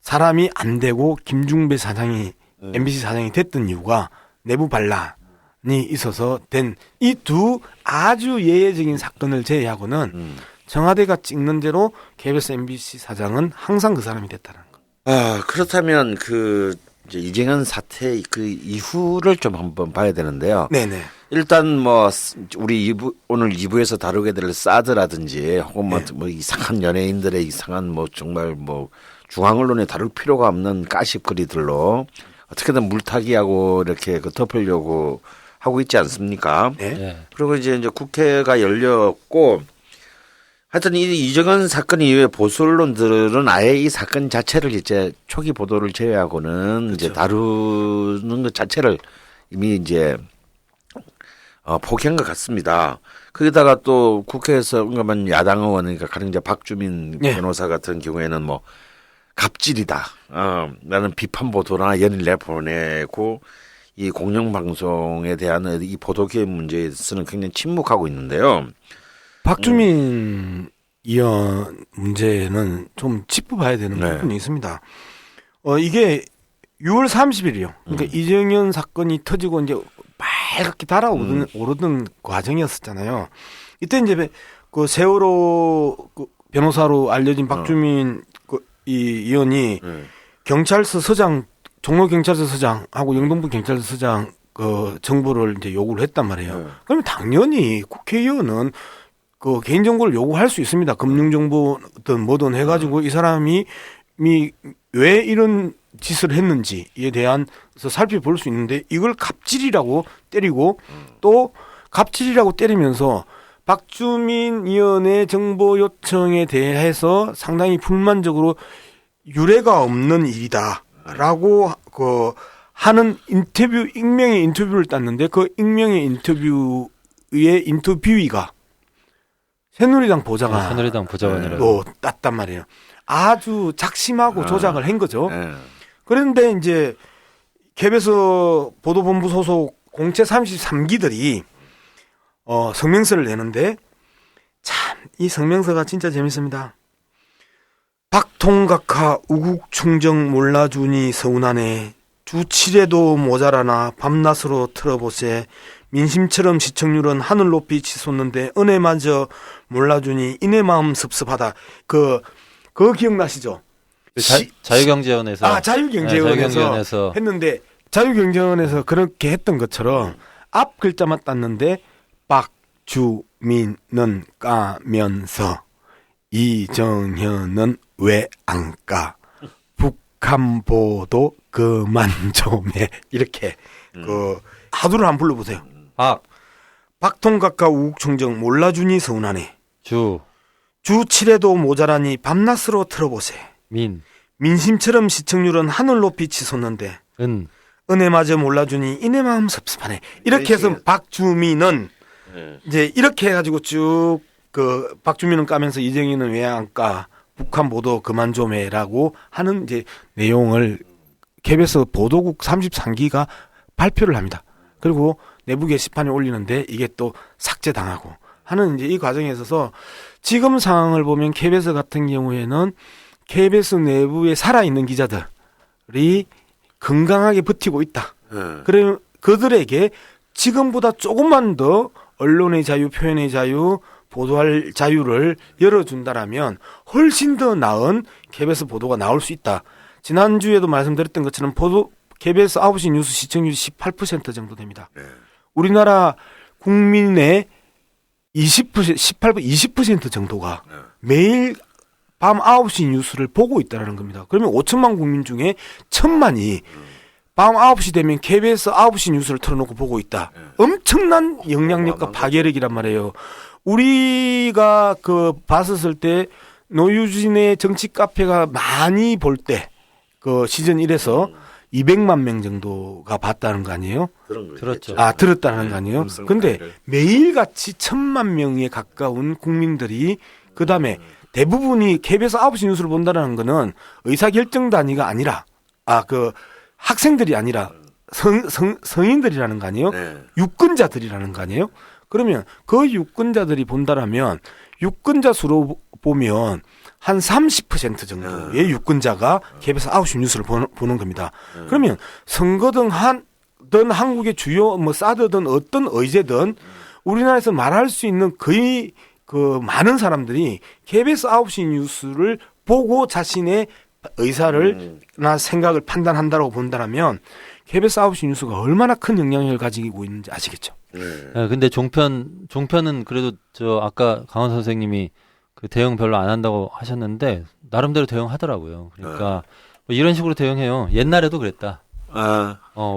사람이 안 되고 김중배 사장이 MBC 사장이 됐던 이유가 내부 반란이 있어서 된 이 두 아주 예외적인 사건을 제외하고는 청와대가 찍는 대로 KBS MBC 사장은 항상 그 사람이 됐다는 거. 아, 그렇다면 그 이제 이정현 사태 그 이후를 좀 한번 봐야 되는데요. 네네. 일단 뭐 우리 오늘 2부에서 다루게 될 사드라든지 혹은 뭐 이상한 연예인들의 이상한 뭐 정말 뭐 중앙 언론에 다룰 필요가 없는 가십거리들로 어떻게든 물타기하고 이렇게 그 덮으려고 하고 있지 않습니까? 네. 예. 그리고 이제 국회가 열렸고 하여튼 이 이정현 사건 이후에 보수 언론들은 아예 이 사건 자체를 이제 초기 보도를 제외하고는 이제 다루는 것 자체를 이미 이제 포기한 것 같습니다. 거기다가 또 국회에서 응하면 야당 의원 그러니까 가령 이제 박주민 네. 변호사 같은 경우에는 뭐 갑질이다. 라는 비판 보도나 연일 내보내고 이 공영방송에 대한 이 보도 개혁 문제에서는 굉장히 침묵하고 있는데요. 박주민 의원 문제는 좀 짚어봐야 되는 네. 부분이 있습니다. 이게 6월 30일이요. 그러니까 이정현 사건이 터지고 이제 빨갛게 달아오르던 과정이었었잖아요. 이때 이제 그 세월호 그 변호사로 알려진 박주민 이 의원이 경찰서 서장, 종로 경찰서 서장하고 영등포 경찰서 서장 그 정보를 이제 요구를 했단 말이에요. 그러면 당연히 국회의원은 그 개인정보를 요구할 수 있습니다. 금융정보든 뭐든 해가지고 이 사람이 왜 이런 짓을 했는지에 대한 살펴볼 수 있는데 이걸 갑질이라고 때리고 또 갑질이라고 때리면서 박주민 의원의 정보 요청에 대해서 상당히 불만적으로 유례가 없는 일이다라고 그 하는 익명의 인터뷰를 땄는데 그 익명의 인터뷰의 인터뷰이가 새누리당 보좌관 새누리당 보좌관이라고. 또 땄단 말이에요. 아주 작심하고 조작을 한 거죠. 네. 그런데 이제 KBS 보도본부 소속 공채 33기들이 성명서를 내는데 참 이 성명서가 진짜 재밌습니다. 박통각하 우국충정 몰라주니 서운하네. 주7회도 모자라나 밤낮으로 틀어보세. 민심처럼 시청률은 하늘 높이 치솟는데 은혜마저 몰라주니 이내 마음 섭섭하다. 그거 기억나시죠? 자유경제원에서 자유경제원에서 했는데 자유경제원에서 그렇게 했던 것처럼 앞 글자만 땄는데 박주민은 까면서 이정현은 왜 안 까? 북한 보도 그만 좀 해. 이렇게 그 하두를 한번 불러보세요. 박통각과 우국충정 몰라주니 서운하네. 주 7회도 모자라니 밤낮으로 틀어보세. 민심처럼 시청률은 하늘 높이 치솟는데 은혜마저 몰라주니 이내 마음 섭섭하네. 이렇게 해서 박주민은 이제 이렇게 해가지고 쭉 그 박주민은 까면서 이정희는 왜 안 까? 북한 보도 그만 좀 해라고 하는 이제 내용을 KBS 보도국 33기가 발표를 합니다. 그리고 내부 게시판에 올리는데 이게 또 삭제당하고 하는 이제 이 과정에 있어서 지금 상황을 보면 KBS 같은 경우에는 KBS 내부에 살아있는 기자들이 건강하게 버티고 있다. 그래 그들에게 지금보다 조금만 더 언론의 자유, 표현의 자유, 보도할 자유를 열어준다라면 훨씬 더 나은 KBS 보도가 나올 수 있다. 지난주에도 말씀드렸던 것처럼 KBS 9시 뉴스 시청률이 18% 정도 됩니다. 우리나라 국민의 20% 정도가 매일 밤 9시 뉴스를 보고 있다는 겁니다. 그러면 5천만 국민 중에 1,000만이 밤 9시 되면 KBS 9시 뉴스를 틀어놓고 보고 있다. 엄청난 영향력과 파괴력이란 말이에요. 우리가 봤었을 때 노유진의 정치 카페가 많이 볼 때 그 시즌 1에서 200만 명 정도가 봤다는 거 아니에요? 들었죠. 들었다는 거 아니에요? 근데 매일같이 1,000만 명에 가까운 국민들이 그다음에 대부분이 KBS 9시 뉴스를 본다는 거는 의사결정 단위가 아니라 그 학생들이 아니라 성인들이라는 거 아니에요? 네. 유권자들이라는 거 아니에요? 그러면 그 유권자들이 본다라면 유권자 수로 보면 한 30% 정도의 유권자가 KBS 9시 뉴스를 보는 겁니다. 그러면 선거든 한국의 주요 뭐 사드든 어떤 의제든 우리나라에서 말할 수 있는 거의 그 많은 사람들이 KBS 9시 뉴스를 보고 자신의 의사를나 생각을 판단한다고 본다라면 KBS 9시 뉴스가 얼마나 큰 영향력을 가지고 있는지 아시겠죠? 네, 근데 종편은 그래도 아까 강원 선생님이 그 대응 별로 안 한다고 하셨는데 나름대로 대응하더라고요. 그러니까 뭐 이런 식으로 대응해요. 옛날에도 그랬다.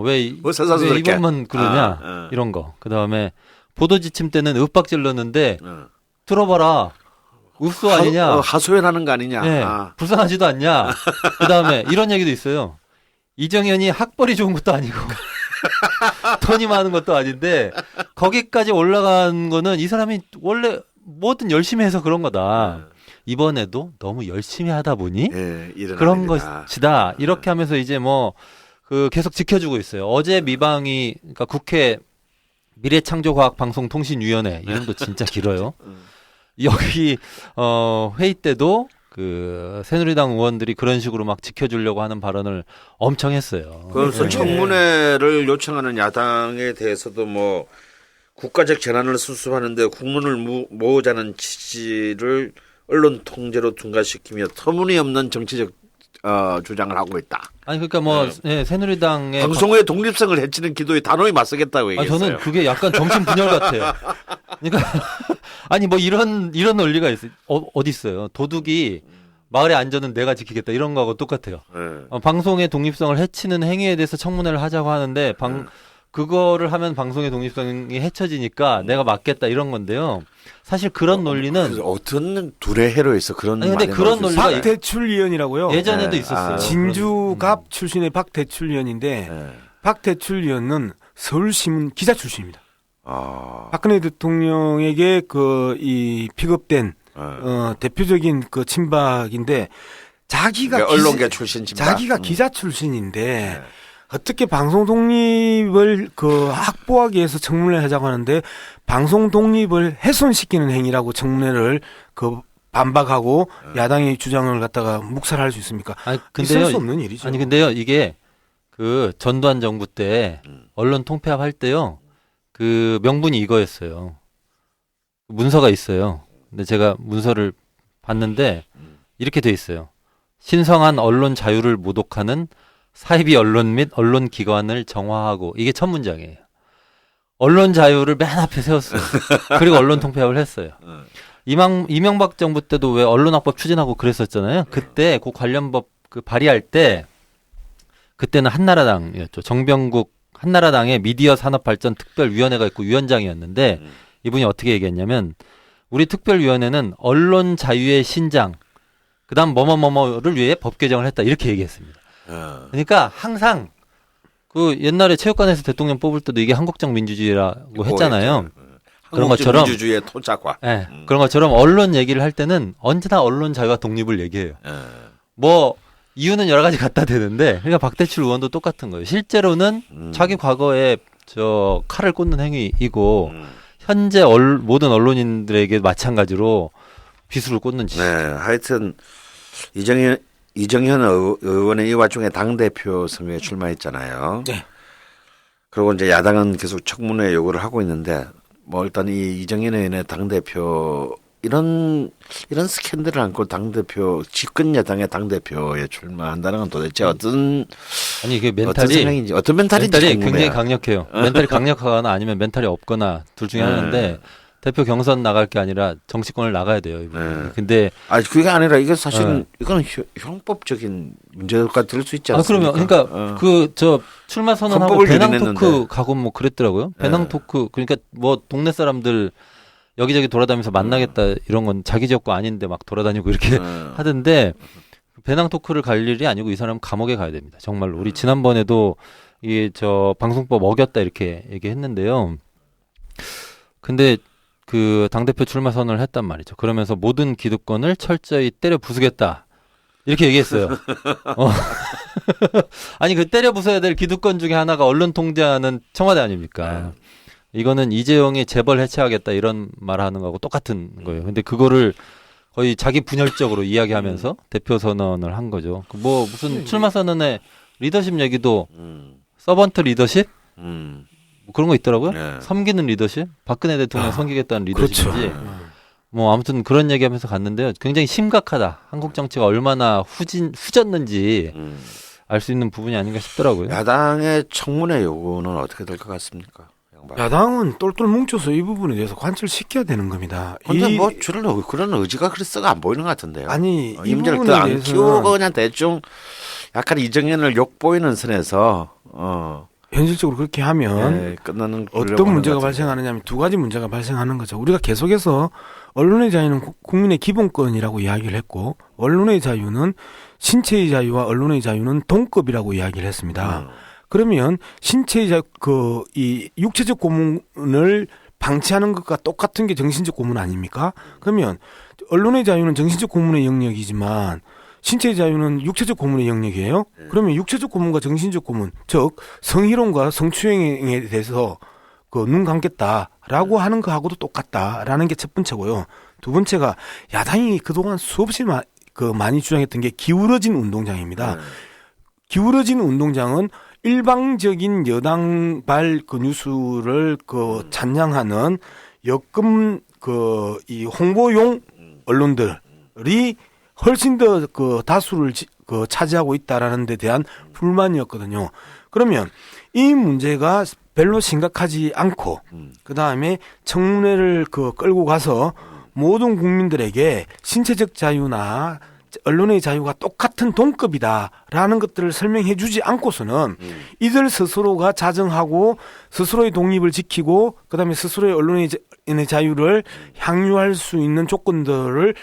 왜 이번만 그러냐 이런 거. 그 다음에 보도 지침 때는 윽박 질렀는데 들어봐라. 읍소 아니냐. 하소연하는 거 아니냐. 네, 불쌍하지도 않냐. 그 다음에 이런 얘기도 있어요. 이정현이 학벌이 좋은 것도 아니고 돈이 많은 것도 아닌데 거기까지 올라간 거는 이 사람이 원래 뭐든 열심히 해서 그런 거다. 이번에도 너무 열심히 하다 보니 그런 것이다. 이렇게 하면서 이제 뭐 그 계속 지켜주고 있어요. 어제 미방이 그러니까 국회 미래창조과학방송통신위원회 이름도 진짜 길어요. 여기 회의 때도 그 새누리당 의원들이 그런 식으로 막 지켜주려고 하는 발언을 엄청 했어요. 그래서 청문회를 요청하는 야당에 대해서도 뭐 국가적 재난을 수습하는데 국민을 모으자는 취지를 언론 통제로 둔갑시키며 터무니없는 정치적 주장을 하고 있다. 아니 그러니까 뭐 새누리당의 방송의 독립성을 해치는 기도에 단호히 맞서겠다고 얘기했어요. 저는 그게 약간 정신 분열 같아요. 그러니까 아니 뭐 이런 논리가 있어요. 어디 있어요? 도둑이 마을의 안전은 내가 지키겠다 이런 거하고 똑같아요. 방송의 독립성을 해치는 행위에 대해서 청문회를 하자고 하는데 그거를 하면 방송의 독립성이 해쳐지니까 내가 맞겠다 이런 건데요. 사실 그런 논리는 어떤 둘의 해로에서 그런 아니 근데 그런 논리가 박대출 의원이라고요. 예전에도 있었어요. 진주갑 출신의 박대출 의원인데 박대출 의원은 서울신문 기자 출신입니다. 박근혜 대통령에게 이 픽업된 대표적인 그 친박인데 자기가 그러니까 언론계 출신 친박. 자기가 기자 출신인데 어떻게 방송 독립을 확보하기 위해서 청문회를 하자고 하는데 방송 독립을 훼손시키는 행위라고 청문회를 반박하고 야당의 주장을 갖다가 묵살할 수 있습니까? 있을 수 없는 일이죠. 아니 근데요 이게 그 전두환 정부 때 언론 통폐합 할 때요 그 명분이 이거였어요. 문서가 있어요. 근데 제가 문서를 봤는데 이렇게 돼 있어요. 신성한 언론 자유를 모독하는 사이비 언론 및 언론 기관을 정화하고 이게 첫 문장이에요. 언론 자유를 맨 앞에 세웠어요. 그리고 언론 통폐합을 했어요. 이명박 정부 때도 왜 언론학법 추진하고 그랬었잖아요. 그때 그 관련 법 발의할 때 그때는 한나라당이었죠. 정병국 한나라당의 미디어 산업발전 특별위원회가 있고 위원장이었는데 이분이 어떻게 얘기했냐면 우리 특별위원회는 언론 자유의 신장 그다음 뭐뭐뭐뭐를 위해 법 개정을 했다 이렇게 얘기했습니다. 그러니까 항상 그 옛날에 체육관에서 대통령 뽑을 때도 이게 한국적 민주주의라고 했잖아요. 그런 것처럼 민주주의의 토착화. 네, 그런 것처럼 언론 얘기를 할 때는 언제나 언론 자유와 독립을 얘기해요. 뭐 이유는 여러 가지 갖다 대는데 그러니까 박대출 의원도 똑같은 거예요. 실제로는 자기 과거에 칼을 꽂는 행위이고 현재 모든 언론인들에게 마찬가지로 비수를 꽂는 짓. 네, 하여튼 이정현 의원의 이 와중에 당대표 선거에 출마했잖아요. 네. 그리고 이제 야당은 계속 청문회 요구를 하고 있는데 뭐 일단 이정현 의원의 당대표 이런 스캔들을 안고 당대표 집권 여당의 당대표에 출마한다는 건 도대체 어떤 아니 이게 어떤 멘탈인지 굉장히 강력해요. 멘탈이 강력하거나 아니면 멘탈이 없거나 둘 중에 하나인데 대표 경선 나갈 게 아니라 정치권을 나가야 돼요. 근데 그게 아니라 이게 사실은 이건 형법적인 문제가 될 수 있지 않습니까? 그러면 그러니까 출마 선언하고 배낭 토크 가고 뭐 그랬더라고요. 배낭 토크 그러니까 뭐 동네 사람들 여기저기 돌아다니면서 만나겠다 이런 건 자기 지역구 아닌데 막 돌아다니고 이렇게 하던데 배낭 토크를 갈 일이 아니고 이 사람은 감옥에 가야 됩니다. 정말로 우리 지난번에도 이게 방송법 어겼다 이렇게 얘기했는데요. 근데 그 당대표 출마 선언을 했단 말이죠. 그러면서 모든 기득권을 철저히 때려 부수겠다. 이렇게 얘기했어요. 아니 그 때려 부숴야 될 기득권 중에 하나가 언론 통제하는 청와대 아닙니까? 이거는 이재용이 재벌 해체하겠다 이런 말하는 거하고 똑같은 거예요. 근데 그거를 거의 자기 분열적으로 이야기하면서 대표 선언을 한 거죠. 뭐 무슨 출마 선언에 리더십 얘기도 서번트 리더십 뭐 그런 거 있더라고요. 네. 섬기는 리더십, 박근혜 대통령 섬기겠다는 리더십인지. 그렇죠. 뭐 아무튼 그런 얘기하면서 갔는데요. 굉장히 심각하다. 한국 정치가 얼마나 후졌는지 알 수 있는 부분이 아닌가 싶더라고요. 야당의 청문회 요구는 어떻게 될 것 같습니까? 양반. 야당은 똘똘 뭉쳐서 이 부분에 대해서 관철시켜야 되는 겁니다. 근데 뭐 주는 그런 의지가 그렇게 안 보이는 것 같은데요. 아니 이 임자를 부분에 더안 대해서는 키우고 그냥 대충 약간 이정현을 욕보이는 선에서 현실적으로 그렇게 하면 예, 끝나는 어떤 문제가 발생하느냐면 두 가지 문제가 발생하는 거죠. 우리가 계속해서 언론의 자유는 국민의 기본권이라고 이야기를 했고 언론의 자유는 신체의 자유와 언론의 자유는 동급이라고 이야기를 했습니다. 그러면 신체의 자유 이 육체적 고문을 방치하는 것과 똑같은 게 정신적 고문 아닙니까? 그러면 언론의 자유는 정신적 고문의 영역이지만 신체의 자유는 육체적 고문의 영역이에요. 그러면 육체적 고문과 정신적 고문, 즉 성희롱과 성추행에 대해서 눈 감겠다라고 하는 거하고도 똑같다라는 게 첫 번째고요. 두 번째가 야당이 그동안 수없이 많이 주장했던 게 기울어진 운동장입니다. 기울어진 운동장은 일방적인 여당발 뉴스를 찬양하는 역금 이 홍보용 언론들이 훨씬 더 다수를 차지하고 있다라는 데 대한 불만이었거든요. 그러면 이 문제가 별로 심각하지 않고 그다음에 청문회를 끌고 가서 모든 국민들에게 신체적 자유나 언론의 자유가 똑같은 동급이다라는 것들을 설명해 주지 않고서는 이들 스스로가 자정하고 스스로의 독립을 지키고 그다음에 스스로의 언론의 자유를 향유할 수 있는 조건들을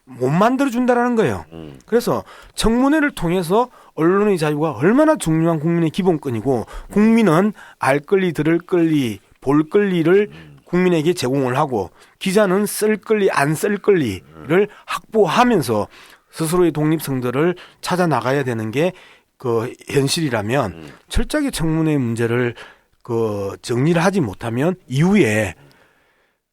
못 만들어준다라는 거예요. 그래서 청문회를 통해서 언론의 자유가 얼마나 중요한 국민의 기본권이고 국민은 알 권리, 들을 권리, 볼 권리를 국민에게 제공을 하고 기자는 쓸 권리, 안 쓸 권리를 확보하면서 스스로의 독립성들을 찾아 나가야 되는 게 현실이라면 철저하게 청문회 문제를 정리를 하지 못하면 이후에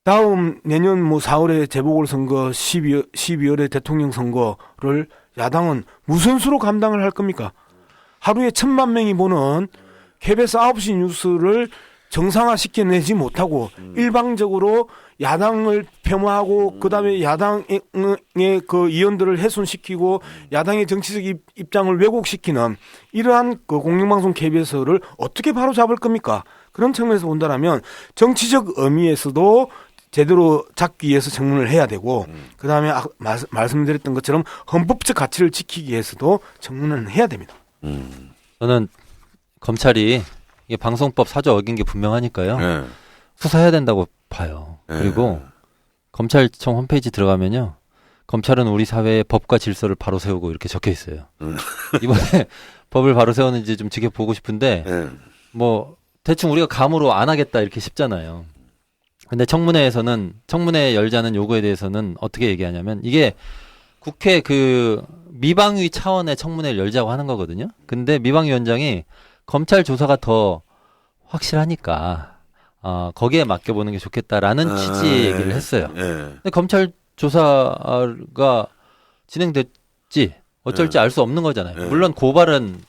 다음 내년 4월에 재보궐선거 12월에 대통령 선거를 야당은 무슨 수로 감당을 할 겁니까? 하루에 1,000만 명이 보는 KBS 9시 뉴스를 정상화시켜내지 못하고 일방적으로 야당을 폄하하고 그다음에 야당의 의원들을 훼손시키고 야당의 정치적 입장을 왜곡시키는 이러한 공영방송 KBS를 어떻게 바로잡을 겁니까? 그런 측면에서 본다면 정치적 의미에서도 제대로 잡기 위해서 청문을 해야 되고 그다음에 말씀드렸던 것처럼 헌법적 가치를 지키기 위해서도 청문을 해야 됩니다. 저는 검찰이 이게 방송법 4조 어긴 게 분명하니까요. 네. 수사해야 된다고 봐요. 그리고 검찰청 홈페이지 들어가면요. 검찰은 우리 사회의 법과 질서를 바로 세우고 이렇게 적혀 있어요. 이번에 법을 바로 세우는지 좀 지켜보고 싶은데 뭐 대충 우리가 감으로 안 하겠다 이렇게 쉽잖아요. 근데 청문회에서는 청문회 열자는 요구에 대해서는 어떻게 얘기하냐면 이게 국회 미방위 차원의 청문회를 열자고 하는 거거든요. 근데 미방위원장이 검찰 조사가 더 확실하니까 거기에 맡겨보는 게 좋겠다라는 취지의 얘기를 했어요. 근데 검찰 조사가 진행됐지 어쩔지 알 수 없는 거잖아요. 물론 고발은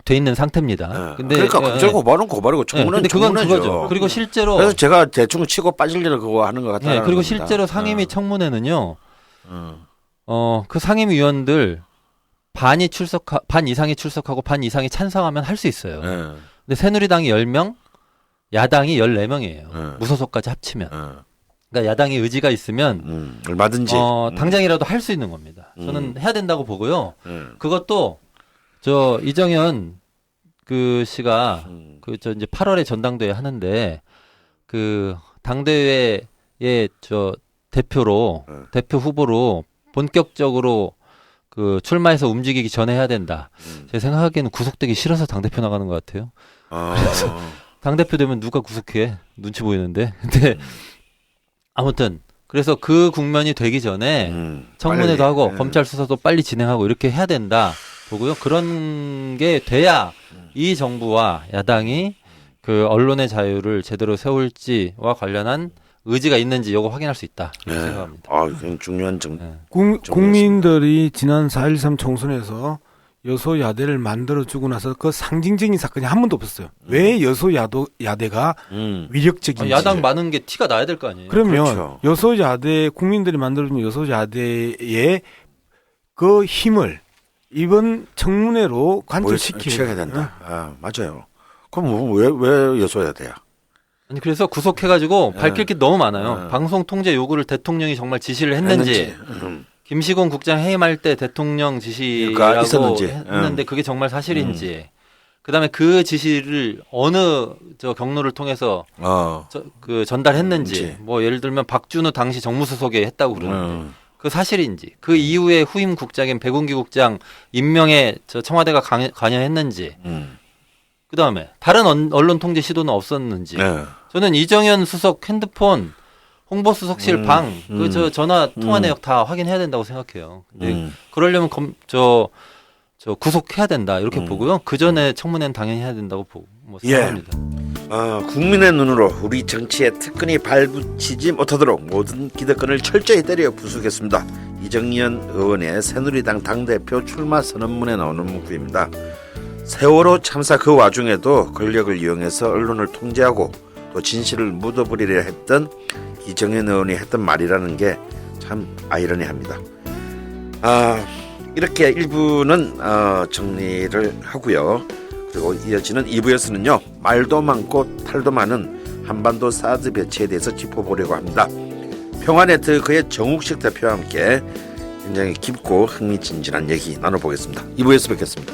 돼 있는 상태입니다. 근데 그러니까 검찰 고발은 고발이고 청문회는 근데 그건 청문회죠. 그거죠. 그리고 실제로 그래서 제가 대충 치고 빠질 일을 그거 하는 것 같다. 그리고 실제로 상임위 청문회는요. 그 상임위원들 반 이상이 출석하고 반 이상이 찬성하면 할 수 있어요. 근데 새누리당이 10명, 야당이 14명이에요. 무소속까지 합치면. 그러니까 야당이 의지가 있으면 얼마든지 당장이라도 할 수 있는 겁니다. 저는 해야 된다고 보고요. 그것도 이정현 씨가 이제 8월에 전당대회 하는데 당대회의 대표 후보로 본격적으로 출마해서 움직이기 전에 해야 된다. 제 생각하기에는 구속되기 싫어서 당대표 나가는 것 같아요. 그래서 당대표 되면 누가 구속해? 눈치 보이는데. 근데 아무튼 그래서 그 국면이 되기 전에 청문회도 빨리, 하고 예. 검찰 수사도 빨리 진행하고 이렇게 해야 된다 보고요. 그런 게 돼야 이 정부와 야당이 그 언론의 자유를 제대로 세울지와 관련한 의지가 있는지 이거 확인할 수 있다 이렇게 네. 생각합니다. 아, 이건 중요한 점. 네. 국민들이 지난 4.13 총선에서 여소야대를 만들어주고 나서 그 상징적인 사건이 한 번도 없었어요. 왜 여소야대가 위력적인지. 야당 많은 게 티가 나야 될 거 아니에요. 그러면 그렇죠. 여소야대 국민들이 만들어준 여소야대의 그 힘을 이번 청문회로 관철시키는 시켜야 된다. 아, 맞아요. 그럼 왜 여소야 돼요? 아니 그래서 구속해가지고 네. 밝힐 게 너무 많아요. 네. 방송 통제 요구를 대통령이 정말 지시를 했는지, 김시곤 국장 해임할 때 대통령 지시라고 그러니까 있었는지. 했는데 그게 정말 사실인지, 그다음에 그 지시를 어느 저 경로를 통해서 그 전달했는지, 그렇지. 뭐 예를 들면 박준우 당시 정무수석에 했다고 그러는데 그 사실인지, 그 음. 이후에 후임 국장인 백운기 국장 임명에 저 청와대가 관여했는지. 그다음에 다른 언론 통제 시도는 없었는지. 네. 저는 이정현 수석 핸드폰 홍보수석실 방 그 저 전화 통화 내역 다 확인해야 된다고 생각해요. 근데 그러려면 저 구속해야 된다 이렇게 보고요. 그 전에 청문회는 당연히 해야 된다고 보고 뭐 생각합니다. 국민의 눈으로 우리 정치에 특권이 발붙이지 못하도록 모든 기득권을 철저히 때려 부수겠습니다. 이정현 의원의 새누리당 당대표 출마 선언문에 나오는 문구입니다. 세월호 참사 그 와중에도 권력을 이용해서 언론을 통제하고 또 진실을 묻어버리려 했던 이정현 의원이 했던 말이라는 게 참 아이러니합니다. 이렇게 1부는 정리를 하고요. 그리고 이어지는 2부에서는요. 말도 많고 탈도 많은 한반도 사드 배치에 대해서 짚어보려고 합니다. 평화네트워크의 정욱식 대표와 함께 굉장히 깊고 흥미진진한 얘기 나눠보겠습니다. 2부에서 뵙겠습니다.